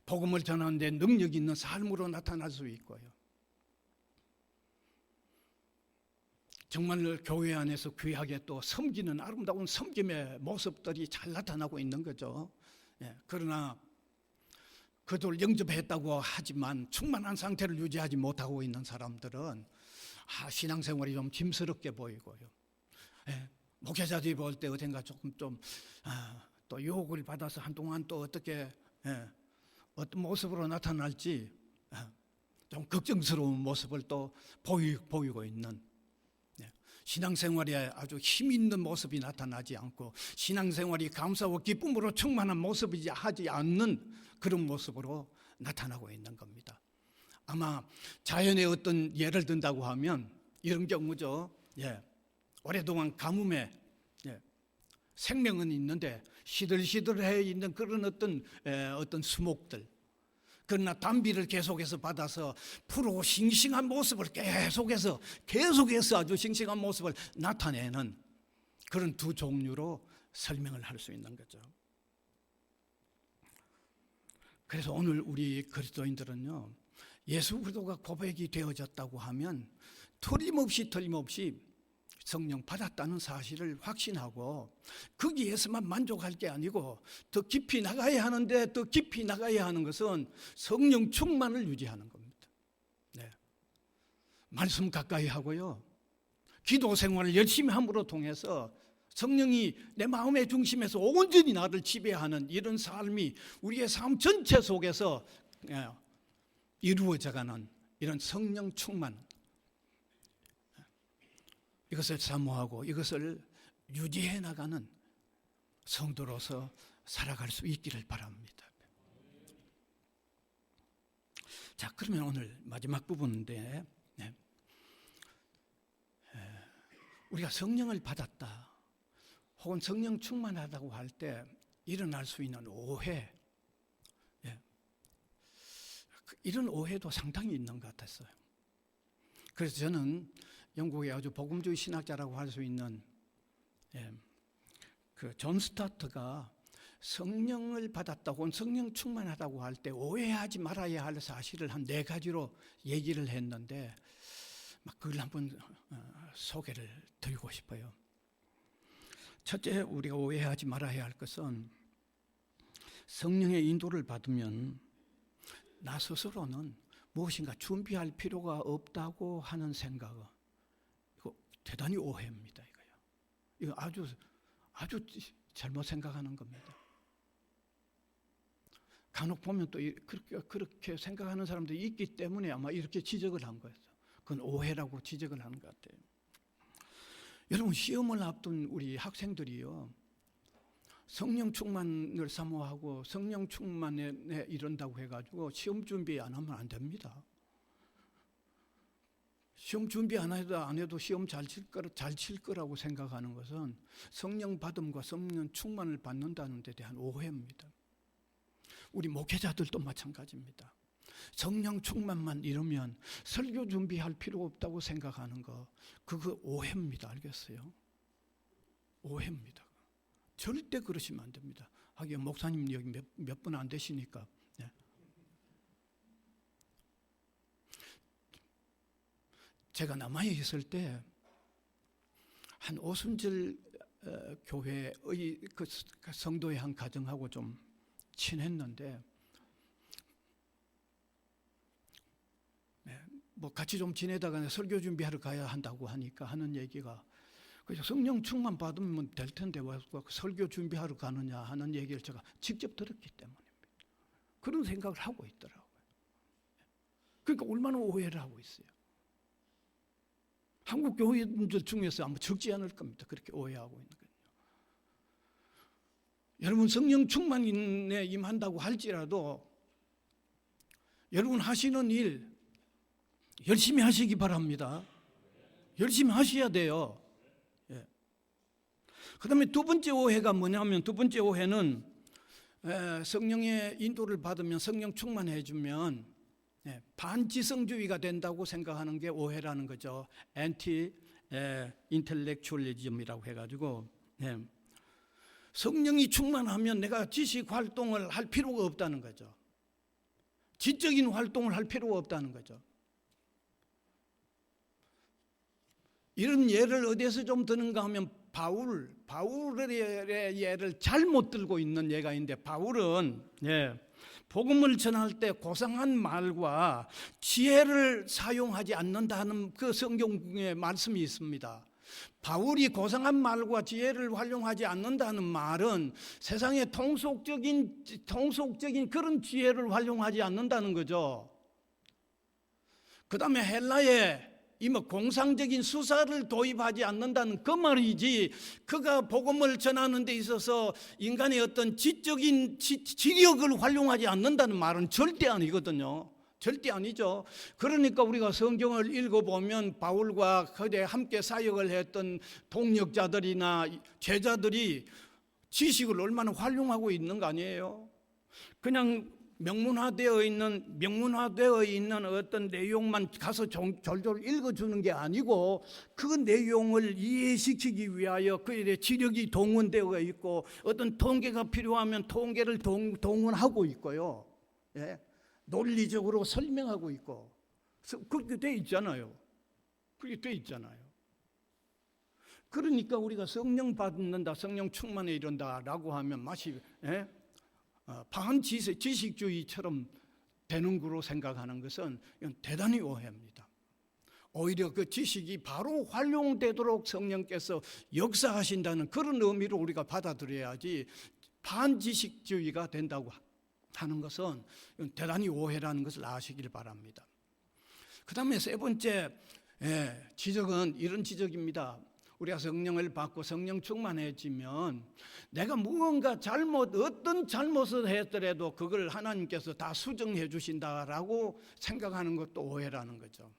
복음을 전하는 데 능력 있는 삶으로 나타날 수 있고요. 정말 교회 안에서 귀하게 또 섬기는 아름다운 섬김의 모습들이 잘 나타나고 있는 거죠. 그러나 그들을 영접했다고 하지만 충만한 상태를 유지하지 못하고 있는 사람들은 신앙생활이 좀 짐스럽게 보이고요. 목회자들이 볼 때 어딘가 조금 좀 또 유혹을 받아서 한동안 또 어떻게 어떤 모습으로 나타날지 좀 걱정스러운 모습을 또 보이고 있는, 신앙생활에 아주 힘 있는 모습이 나타나지 않고 신앙생활이 감사와 기쁨으로 충만한 모습이지 하지 않는 그런 모습으로 나타나고 있는 겁니다. 아마 자연의 어떤 예를 든다고 하면 이런 경우죠. 오랫동안 가뭄에 생명은 있는데 시들시들해 있는 그런 어떤 수목들, 그러나 단비를 계속해서 받아서 푸르고 싱싱한 모습을 계속해서 아주 싱싱한 모습을 나타내는 그런 두 종류로 설명을 할 수 있는 거죠. 그래서 오늘 우리 그리스도인들은요, 예수 그리스도가 고백이 되어졌다고 하면 틀림없이 성령 받았다는 사실을 확신하고 거기에서만 만족할 게 아니고 더 깊이 나가야 하는데, 더 깊이 나가야 하는 것은 성령 충만을 유지하는 겁니다. 말씀 가까이 하고요, 기도 생활을 열심히 함으로 통해서 성령이 내 마음의 중심에서 온전히 나를 지배하는 이런 삶이 우리의 삶 전체 속에서 이루어져가는 이런 성령 충만, 이것을 사모하고 이것을 유지해 나가는 성도로서 살아갈 수 있기를 바랍니다. 자, 그러면 오늘 마지막 부분인데, 우리가 성령을 받았다 혹은 성령 충만하다고 할 때 일어날 수 있는 오해, 이런 오해도 상당히 있는 것 같았어요. 그래서 저는 영국의 아주 복음주의 신학자라고 할 수 있는 그 존 스타트가 성령을 받았다고 혹은 성령 충만하다고 할 때 오해하지 말아야 할 사실을 한 4가지로 얘기를 했는데, 그걸 한번 소개를 드리고 싶어요. 첫째, 우리가 오해하지 말아야 할 것은 성령의 인도를 받으면 나 스스로는 무엇인가 준비할 필요가 없다고 하는 생각은, 이거 대단히 오해입니다. 이거 아주 잘못 생각하는 겁니다. 간혹 보면 또 그렇게 생각하는 사람들이 있기 때문에 아마 이렇게 지적을 한 거예요. 그건 오해라고 지적을 하는 것 같아요. 여러분, 시험을 앞둔 우리 학생들이요, 성령 충만을 사모하고 성령 충만에 이른다고 해가지고 시험 준비 안 하면 안 됩니다. 시험 준비 안 해도 시험 잘 칠 거라고 생각하는 것은 성령 받음과 성령 충만을 받는다는 데 대한 오해입니다. 우리 목회자들도 마찬가지입니다. 성령 충만만 이루면 설교 준비할 필요 없다고 생각하는 거, 그거 오해입니다. 알겠어요? 오해입니다. 절대 그러시면 안 됩니다. 하긴 목사님 여기 몇 분 안 되시니까. 제가 남아에 있을 때 한 오순절 교회의 그 성도의 한 가정하고 좀 친했는데, 뭐 같이 좀 지내다가 설교 준비하러 가야 한다고 하니까 하는 얘기가, 그래서 성령 충만 받으면 될 텐데 왜 설교 준비하러 가느냐 하는 얘기를 제가 직접 들었기 때문입니다. 그런 생각을 하고 있더라고요. 그러니까 얼마나 오해를 하고 있어요. 한국 교회인들 중에서 아마 적지 않을 겁니다. 그렇게 오해하고 있는 거예요. 여러분, 성령 충만에 임한다고 할지라도 여러분 하시는 일 열심히 하시기 바랍니다. 열심히 하셔야 돼요. 그 다음에 두 번째 오해가 뭐냐면, 두 번째 오해는 성령의 인도를 받으면 성령 충만해 주면 반지성주의가 된다고 생각하는 게 오해라는 거죠. 엔티 인텔렉츄얼리즘이라고 해가지고, 성령이 충만하면 내가 지식 활동을 할 필요가 없다는 거죠. 지적인 활동을 할 필요가 없다는 거죠. 이런 예를 어디에서 좀 드는가 하면 바울의 예를 잘못 들고 있는 예가 있는데, 바울은 복음을 전할 때 고상한 말과 지혜를 사용하지 않는다는 그 성경의 말씀이 있습니다. 바울이 고상한 말과 지혜를 활용하지 않는다는 말은 세상의 통속적인 그런 지혜를 활용하지 않는다는 거죠. 그 다음에 헬라에 공상적인 수사를 도입하지 않는다는 그 말이지, 그가 복음을 전하는 데 있어서 인간의 어떤 지적인 지력을 활용하지 않는다는 말은 절대 아니거든요. 절대 아니죠. 그러니까 우리가 성경을 읽어보면 바울과 그때 함께 사역을 했던 동역자들이나 제자들이 지식을 얼마나 활용하고 있는 거 아니에요. 그냥 명문화되어 있는 어떤 내용만 가서 졸졸 읽어주는 게 아니고, 그 내용을 이해시키기 위하여 그의 지력이 동원되어 있고, 어떤 통계가 필요하면 통계를 동원하고 있고요. 예? 논리적으로 설명하고 있고, 그렇게 돼 있잖아요. 그렇게 돼 있잖아요. 그러니까 우리가 성령 받는다, 성령 충만에 이른다라고 하면 마치 반지식주의처럼 되는 거로 생각하는 것은 이건 대단히 오해입니다. 오히려 그 지식이 바로 활용되도록 성령께서 역사하신다는 그런 의미로 우리가 받아들여야지, 반지식주의가 된다고 하는 것은 대단히 오해라는 것을 아시길 바랍니다. 그 다음에 세 번째 지적은 이런 지적입니다. 우리가 성령을 받고 성령 충만해지면 내가 무언가 어떤 잘못을 했더라도 그걸 하나님께서 다 수정해 주신다라고 생각하는 것도 오해라는 거죠.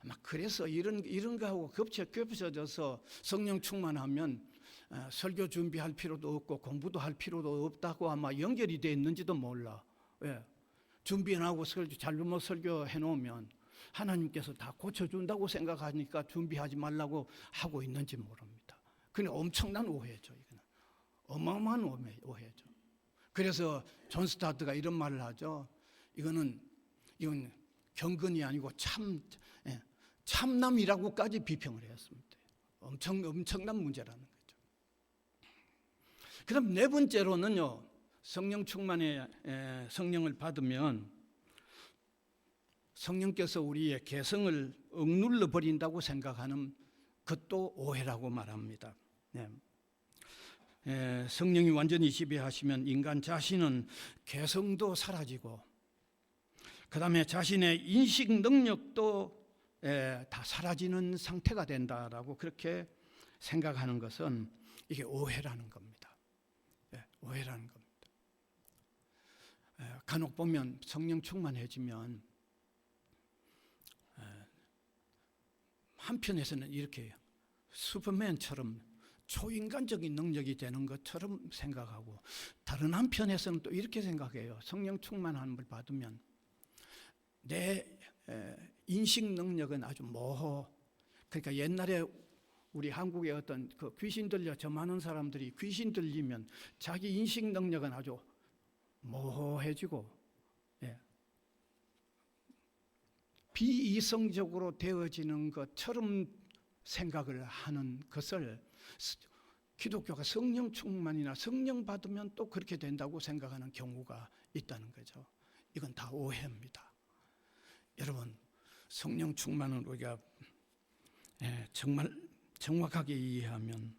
아마 그래서 이런 거하고 겹쳐져서 성령 충만하면 설교 준비할 필요도 없고 공부도 할 필요도 없다고 아마 연결이 되어 있는지도 몰라. 왜? 준비하고 잘못 설교해 놓으면 하나님께서 다 고쳐준다고 생각하니까 준비하지 말라고 하고 있는지 모릅니다. 그건 엄청난 오해죠. 이거는 어마어마한 오해죠. 그래서 존 스타트가 이런 말을 하죠. 이건 경건이 아니고 참남이라고까지 비평을 했습니다. 엄청난 문제라는 거죠. 그럼 네 번째로는요, 성령 충만에 성령을 받으면 성령께서 우리의 개성을 억눌러 버린다고 생각하는 것도 오해라고 말합니다. 성령이 완전히 지배하시면 인간 자신은 개성도 사라지고, 그 다음에 자신의 인식 능력도 다 사라지는 상태가 된다라고 그렇게 생각하는 것은 이게 오해라는 겁니다. 오해라는 겁니다. 간혹 보면 성령 충만해지면 한편에서는 이렇게 슈퍼맨처럼 초인간적인 능력이 되는 것처럼 생각하고, 다른 한편에서는 또 이렇게 생각해요. 성령 충만함을 받으면 내 인식 능력은 아주 그러니까 옛날에 우리 한국의 어떤 그 귀신 들려 저 많은 사람들이 귀신 들리면 자기 인식 능력은 아주 모호해지고 비이성적으로 되어지는 것처럼 생각을 하는 것을 기독교가 성령 충만이나 성령 받으면 또 그렇게 된다고 생각하는 경우가 있다는 거죠. 이건 다 오해입니다. 여러분, 성령 충만은 우리가 정말 정확하게 이해하면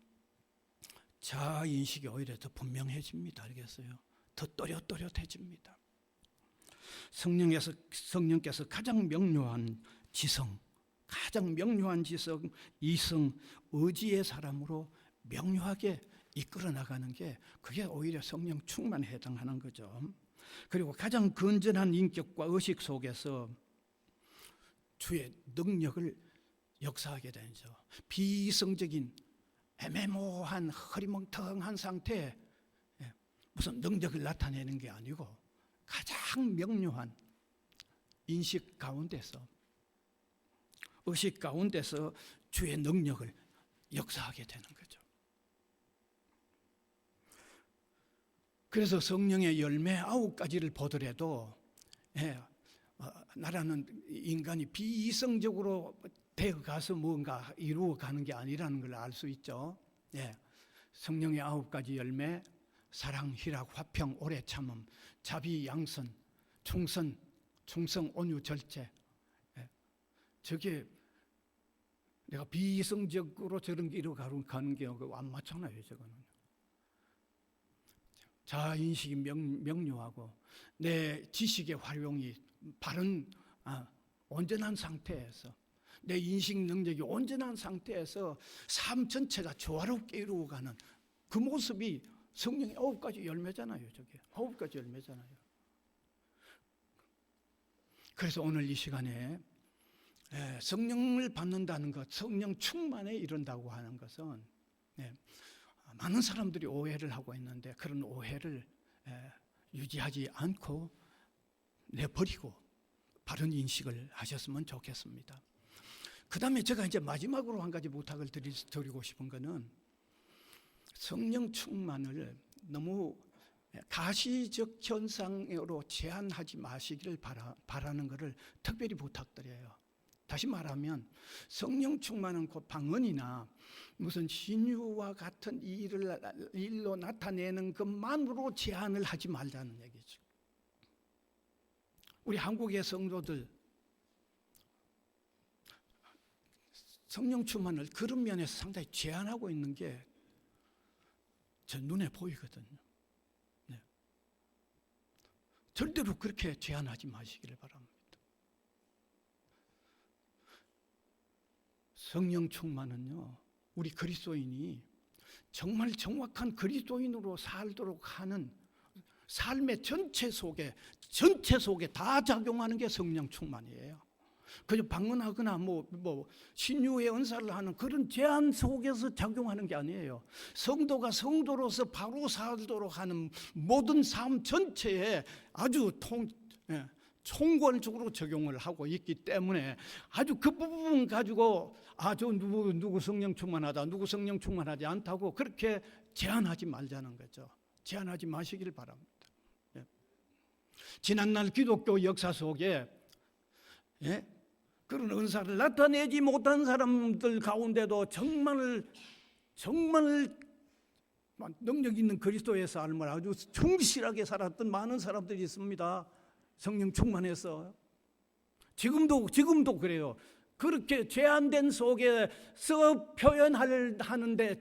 자아인식이 오히려 더 분명해집니다. 알겠어요? 더 또렷또렷해집니다. 성령께서 가장 명료한 지성, 이성, 의지의 사람으로 명료하게 이끌어 나가는 게 그게 오히려 성령 충만에 해당하는 거죠. 그리고 가장 건전한 인격과 의식 속에서 주의 능력을 역사하게 되죠. 비이성적인 애매모호한 흐리멍텅한 상태에 무슨 능력을 나타내는 게 아니고 가장 명료한 인식 가운데서, 의식 가운데서 주의 능력을 역사하게 되는 거죠. 그래서 성령의 열매 9가지를 보더라도 나라는 인간이 비이성적으로 되어가서 뭔가 이루어가는 게 아니라는 걸 알 수 있죠. 성령의 9가지 열매, 사랑, 희락, 화평, 오래 참음, 자비, 양선, 충성, 온유, 절제. 저게 내가 비이성적으로 저런 길로 가는 게 안 맞잖아요. 저거는 자인식이 명료하고 내 지식의 활용이 바른 온전한 상태에서 내 인식 능력이 온전한 상태에서 삶 전체가 조화롭게 이루어가는 그 모습이 성령의 9가지 열매잖아요. 저게 9가지 열매잖아요. 그래서 오늘 이 시간에 성령을 받는다는 것, 성령 충만에 이른다고 하는 것은 많은 사람들이 오해를 하고 있는데 그런 오해를 유지하지 않고 내버리고 바른 인식을 하셨으면 좋겠습니다. 그 다음에 제가 이제 마지막으로 한 가지 부탁을 드리고 싶은 거는 성령 충만을 너무 가시적 현상으로 제한하지 마시기를 바라는 것을 특별히 부탁드려요. 다시 말하면 성령 충만은 곧 방언이나 무슨 신유와 같은 일로 나타내는 것만으로 제한을 하지 말자는 얘기죠. 우리 한국의 성도들 성령 충만을 그런 면에서 상당히 제한하고 있는 게 제 눈에 보이거든요. 네. 절대로 그렇게 제한하지 마시기를 바랍니다. 성령 충만은요, 우리 그리스도인이 정말 정확한 그리스도인으로 살도록 하는 삶의 전체 속에 다 작용하는 게 성령 충만이에요. 그저 방언하거나 신유의 은사를 하는 그런 제한 속에서 작용하는 게 아니에요. 성도가 성도로서 바로 살도록 하는 모든 삶 전체에 아주 총괄적으로 적용을 하고 있기 때문에 아주 그 부분 가지고 저 누구 성령 충만하다, 누구 성령 충만하지 않다고 그렇게 제한하지 말자는 거죠. 제한하지 마시길 바랍니다. 지난날 기독교 역사 속에 그런 은사를 나타내지 못한 사람들 가운데도 정말 능력 있는 그리스도의 삶을 아주 충실하게 살았던 많은 사람들이 있습니다. 성령 충만해서 지금도 그래요. 그렇게 제한된 속에서 표현하는데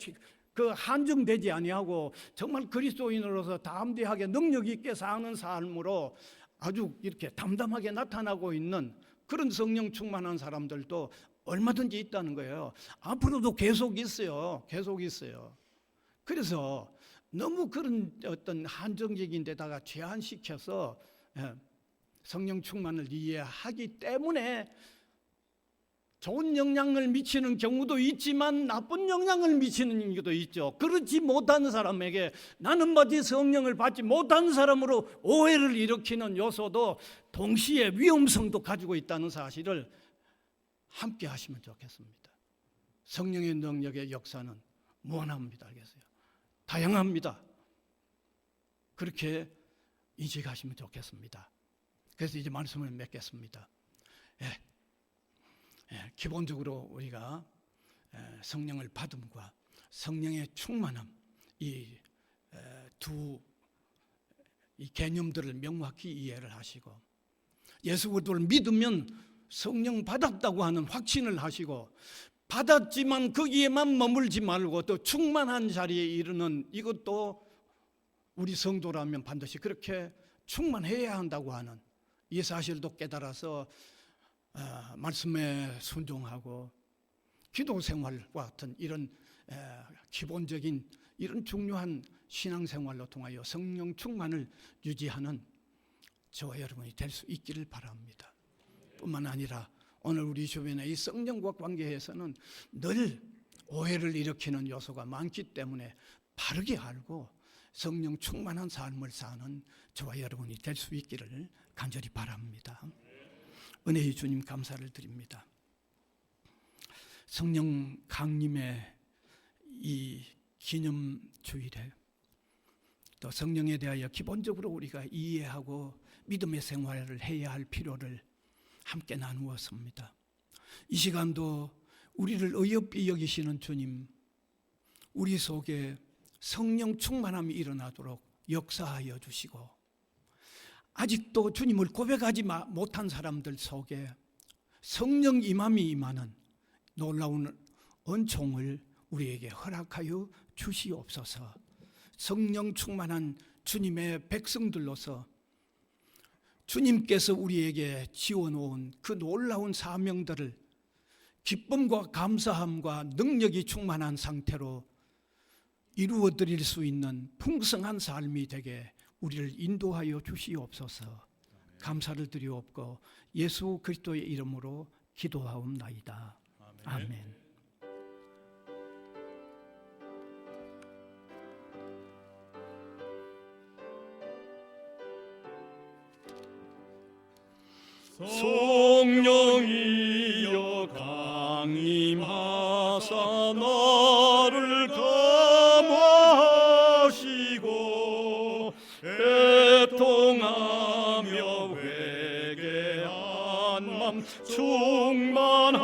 그 한정되지 아니하고 정말 그리스도인으로서 담대하게 능력 있게 사는 삶으로 아주 이렇게 담담하게 나타나고 있는 그런 성령 충만한 사람들도 얼마든지 있다는 거예요. 앞으로도 계속 있어요. 그래서 너무 그런 어떤 한정적인 데다가 제한시켜서 성령 충만을 이해하기 때문에 좋은 영향을 미치는 경우도 있지만 나쁜 영향을 미치는 경우도 있죠. 그렇지 못한 사람에게 나는 마치 성령을 받지 못한 사람으로 오해를 일으키는 요소도 동시에 위험성도 가지고 있다는 사실을 함께 하시면 좋겠습니다. 성령의 능력의 역사는 무한합니다. 알겠어요? 다양합니다. 그렇게 인식하시면 좋겠습니다. 그래서 이제 말씀을 맺겠습니다. 기본적으로 우리가 성령을 받음과 성령의 충만함 이 개념들을 명확히 이해를 하시고 예수 그리스도를 믿으면 성령 받았다고 하는 확신을 하시고 받았지만 거기에만 머물지 말고 또 충만한 자리에 이르는 이것도 우리 성도라면 반드시 그렇게 충만해야 한다고 하는 이 사실도 깨달아서 말씀에 순종하고 기도 생활과 같은 이런 기본적인 이런 중요한 신앙생활로 통하여 성령 충만을 유지하는 저와 여러분이 될 수 있기를 바랍니다. 뿐만 아니라 오늘 우리 주변의 이 성령과 관계에서는 늘 오해를 일으키는 요소가 많기 때문에 바르게 알고 성령 충만한 삶을 사는 저와 여러분이 될 수 있기를 간절히 바랍니다. 은혜의 주님 감사를 드립니다. 성령 강림의 이 기념주일에 또 성령에 대하여 기본적으로 우리가 이해하고 믿음의 생활을 해야 할 필요를 함께 나누었습니다. 이 시간도 우리를 어여삐 여기시는 주님, 우리 속에 성령 충만함이 일어나도록 역사하여 주시고 아직도 주님을 고백하지 못한 사람들 속에 성령 임함이 임하는 놀라운 은총을 우리에게 허락하여 주시옵소서. 성령 충만한 주님의 백성들로서 주님께서 우리에게 지어놓은 그 놀라운 사명들을 기쁨과 감사함과 능력이 충만한 상태로 이루어 드릴 수 있는 풍성한 삶이 되게 우리를 인도하여 주시옵소서. 감사를 드리옵고 예수 그리스도의 이름으로 기도하옵나이다. 아멘. 성령이여 강림하사 나를 감화하시고 애통하며 회개한 맘 충만하게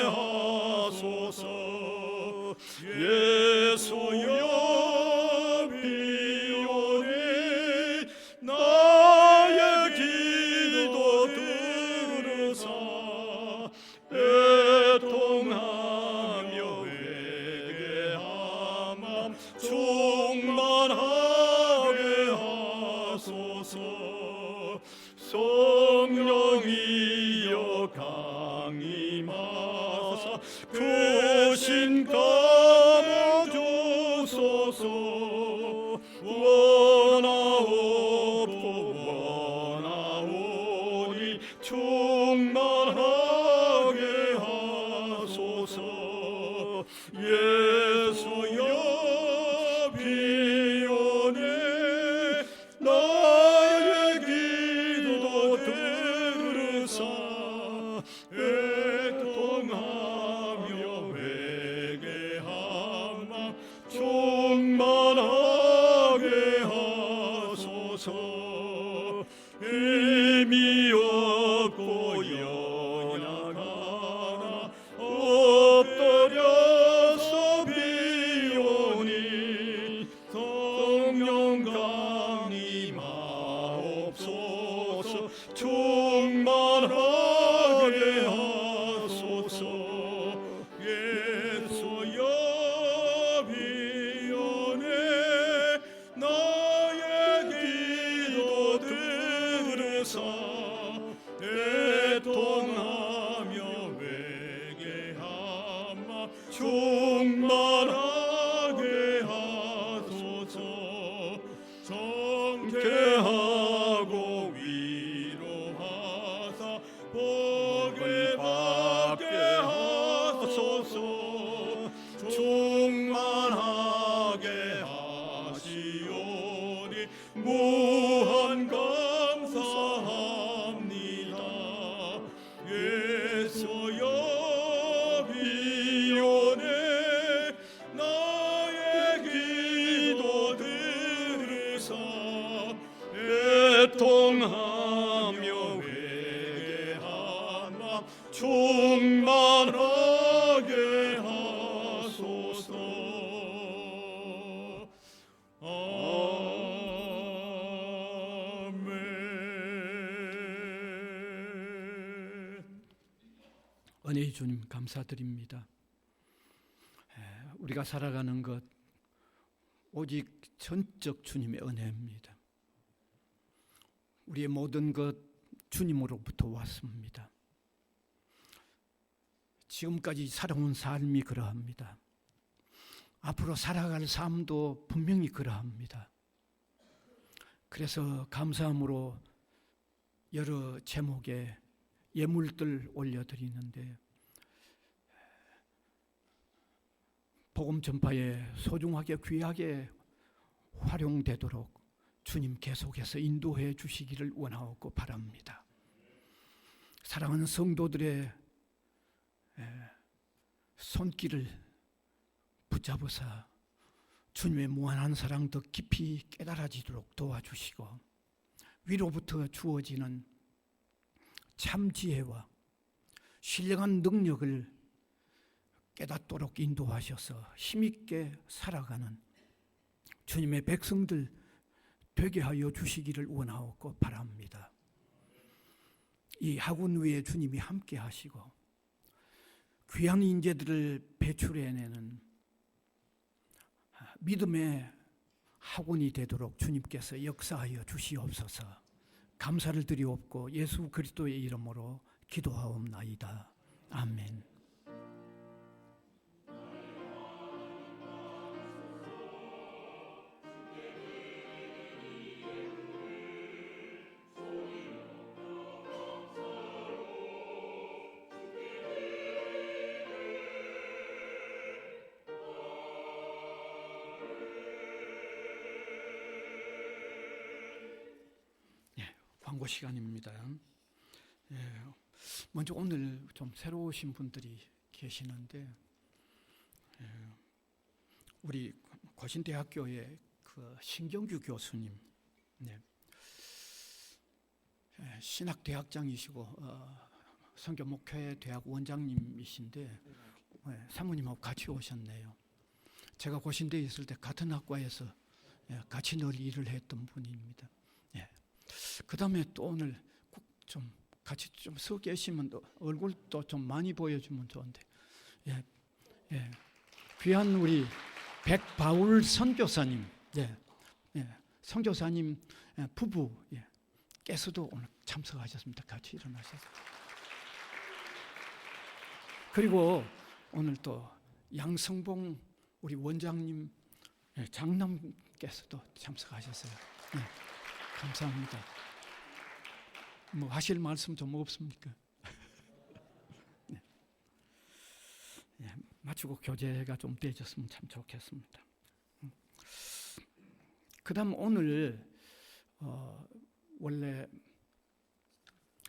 하소서. 예수여 비오니 나의 기도 들으사 애통하며 회개한 맘 충만하게 하소서. 성령이여 강림하사 그 신감을 주소서. 원하오니 충만하게 하소서. 예수여 비오니 나의 기도 들으사 애통하며 회개한 맘 충만하게 하소서. 힘이 없고 연약하나 엎드려서 비오니 성령 강림하옵소서. 충만하게 하소서. 예수여 비오니 나의 기도 들으사 애통하며 회개한 맘 충만하게 하소서. 정케하고 위로하사 복을 받게 하소서. 충만하게 하시오니 무한 감사합니다. 예수여 비오니 나의 기도 들으사 애통하며 회개한 맘 충만하게 하소서. 아멘. 은혜의 주님 감사드립니다. 우리가 살아가는 것 오직 전적 주님의 은혜입니다. 우리의 모든 것 주님으로부터 왔습니다. 지금까지 살아온 삶이 그러합니다. 앞으로 살아갈 삶도 분명히 그러합니다. 그래서 감사함으로 여러 제목의 예물들 올려드리는데 복음 전파에 소중하게 귀하게 활용되도록 주님 계속해서 인도해 주시기를 원하고 바랍니다. 사랑하는 성도들의 손길을 붙잡으사 주님의 무한한 사랑 더 깊이 깨달아지도록 도와주시고 위로부터 주어지는 참 지혜와 신령한 능력을 깨닫도록 인도하셔서 힘있게 살아가는 주님의 백성들 되게 하여 주시기를 원하옵고 바랍니다. 이 학원 위에 주님이 함께 하시고 귀한 인재들을 배출해내는 믿음의 학원이 되도록 주님께서 역사하여 주시옵소서. 감사를 드리옵고 예수 그리스도의 이름으로 기도하옵나이다. 아멘. 광고 시간입니다. 먼저 오늘 좀 새로 오신 분들이 계시는데, 우리 고신대학교의 그 신경규 교수님, 신학대학장이시고 선교목회 대학 원장님이신데 사모님하고 같이 오셨네요. 제가 고신대에 있을 때 같은 학과에서 같이 늘 일을 했던 분입니다. 그 다음에 또 오늘 꼭 좀 같이 좀 서 계시면 얼굴도 좀 많이 보여주면 좋은데, 귀한 우리 백바울 선교사님, 선교사님 부부께서도 오늘 참석하셨습니다. 같이 일어나셔서. 그리고 오늘 또 양성봉 우리 원장님 장남께서도 참석하셨어요. 감사합니다. 뭐 하실 말씀 좀 없습니까? 마치고 교제가 좀 되어졌으면 참 좋겠습니다. 그 다음 오늘 원래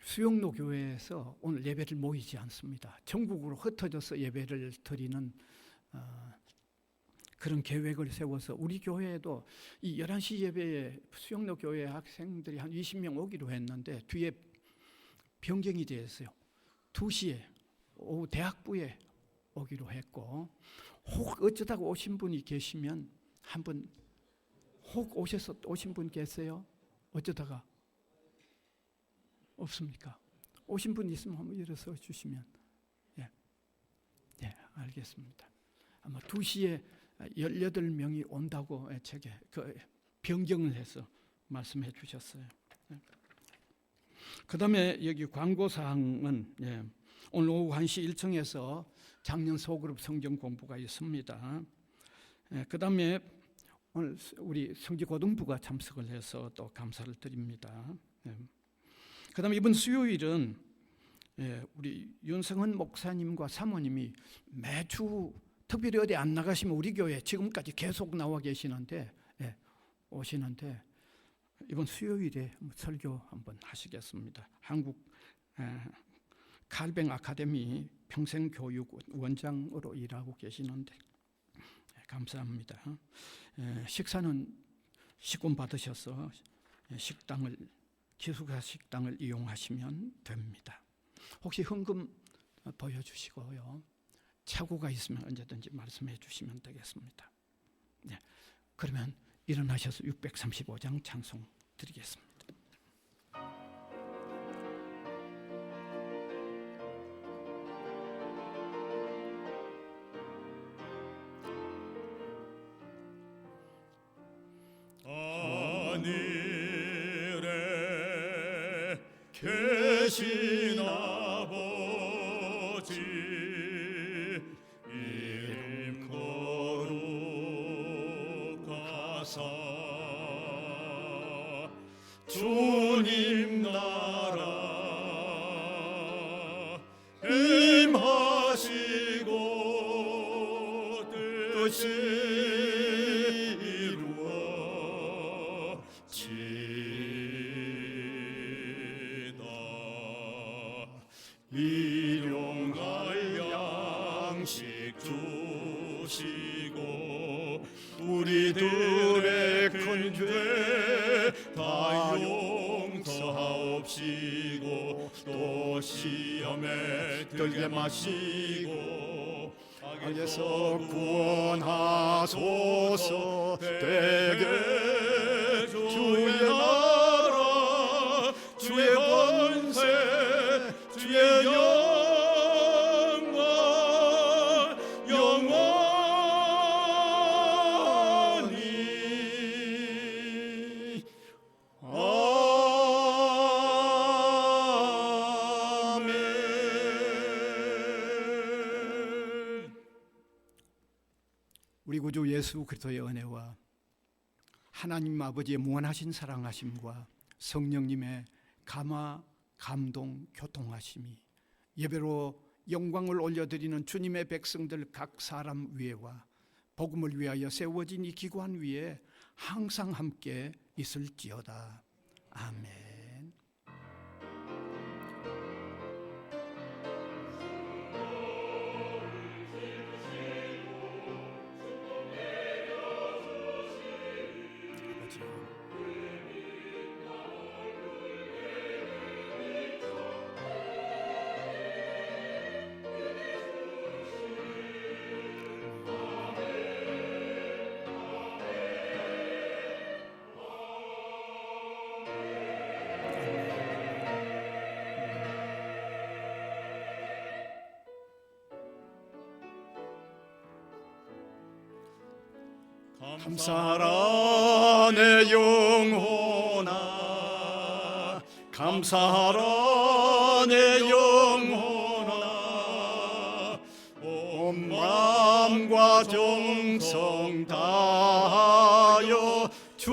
수영로 교회에서 오늘 예배를 모이지 않습니다. 전국으로 흩어져서 예배를 드리는 그런 계획을 세워서 우리 교회에도 이 11시 예배에 수영로 교회 학생들이 한 20명 오기로 했는데 뒤에 변경이 되었어요. 2시에 오후 대학부에 오기로 했고, 혹 어쩌다가 오신 분이 계시면 한번 혹 오셔서 오신 분 계세요? 어쩌다가 없습니까? 오신 분 있으면 한번 일어서 주시면. 알겠습니다. 아마 2시에 18명이 온다고 제게 그 변경을 해서 말씀해 주셨어요. 그 다음에 여기 광고사항은 오늘 오후 1시 1층에서 작년 소그룹 성경 공부가 있습니다. 그 다음에 오늘 우리 성지고등부가 참석을 해서 또 감사를 드립니다. 그 다음에 이번 수요일은 우리 윤성은 목사님과 사모님이 매주 특별히 어디 안 나가시면 우리 교회 지금까지 계속 나와 계시는데 오시는데 이번 수요일에 설교 한번 하시겠습니다. 한국 칼뱅 아카데미 평생교육 원장으로 일하고 계시는데 감사합니다. 식사는 식권 받으셔서 식당을 기숙사 식당을 이용하시면 됩니다. 혹시 현금 보여주시고요. 착오가 있으면 언제든지 말씀해 주시면 되겠습니다. 그러면 일어나셔서 635장 찬송 드리겠습니다. 하늘에 계신 아버지 이름 거룩하사 주님 나라 임하시고 뜻이 일용할 양식 주시고 우리들의 큰 죄 다 용서하옵시고 또 시험에 들게 마시고 악에서 구원하소서. 되게 주의 나라 주의 권세 주의 영광 구주 예수 그리스도의 은혜와 하나님 아버지의 무한하신 사랑하심과 성령님의 감화, 감동, 교통하심이 예배로 영광을 올려드리는 주님의 백성들 각 사람 위에와 복음을 위하여 세워진 이 기관 위에 항상 함께 있을지어다. 아멘. 감사하라 내 영혼아, 감사하라 내 영혼아, 온 마음과 정성 다하여 주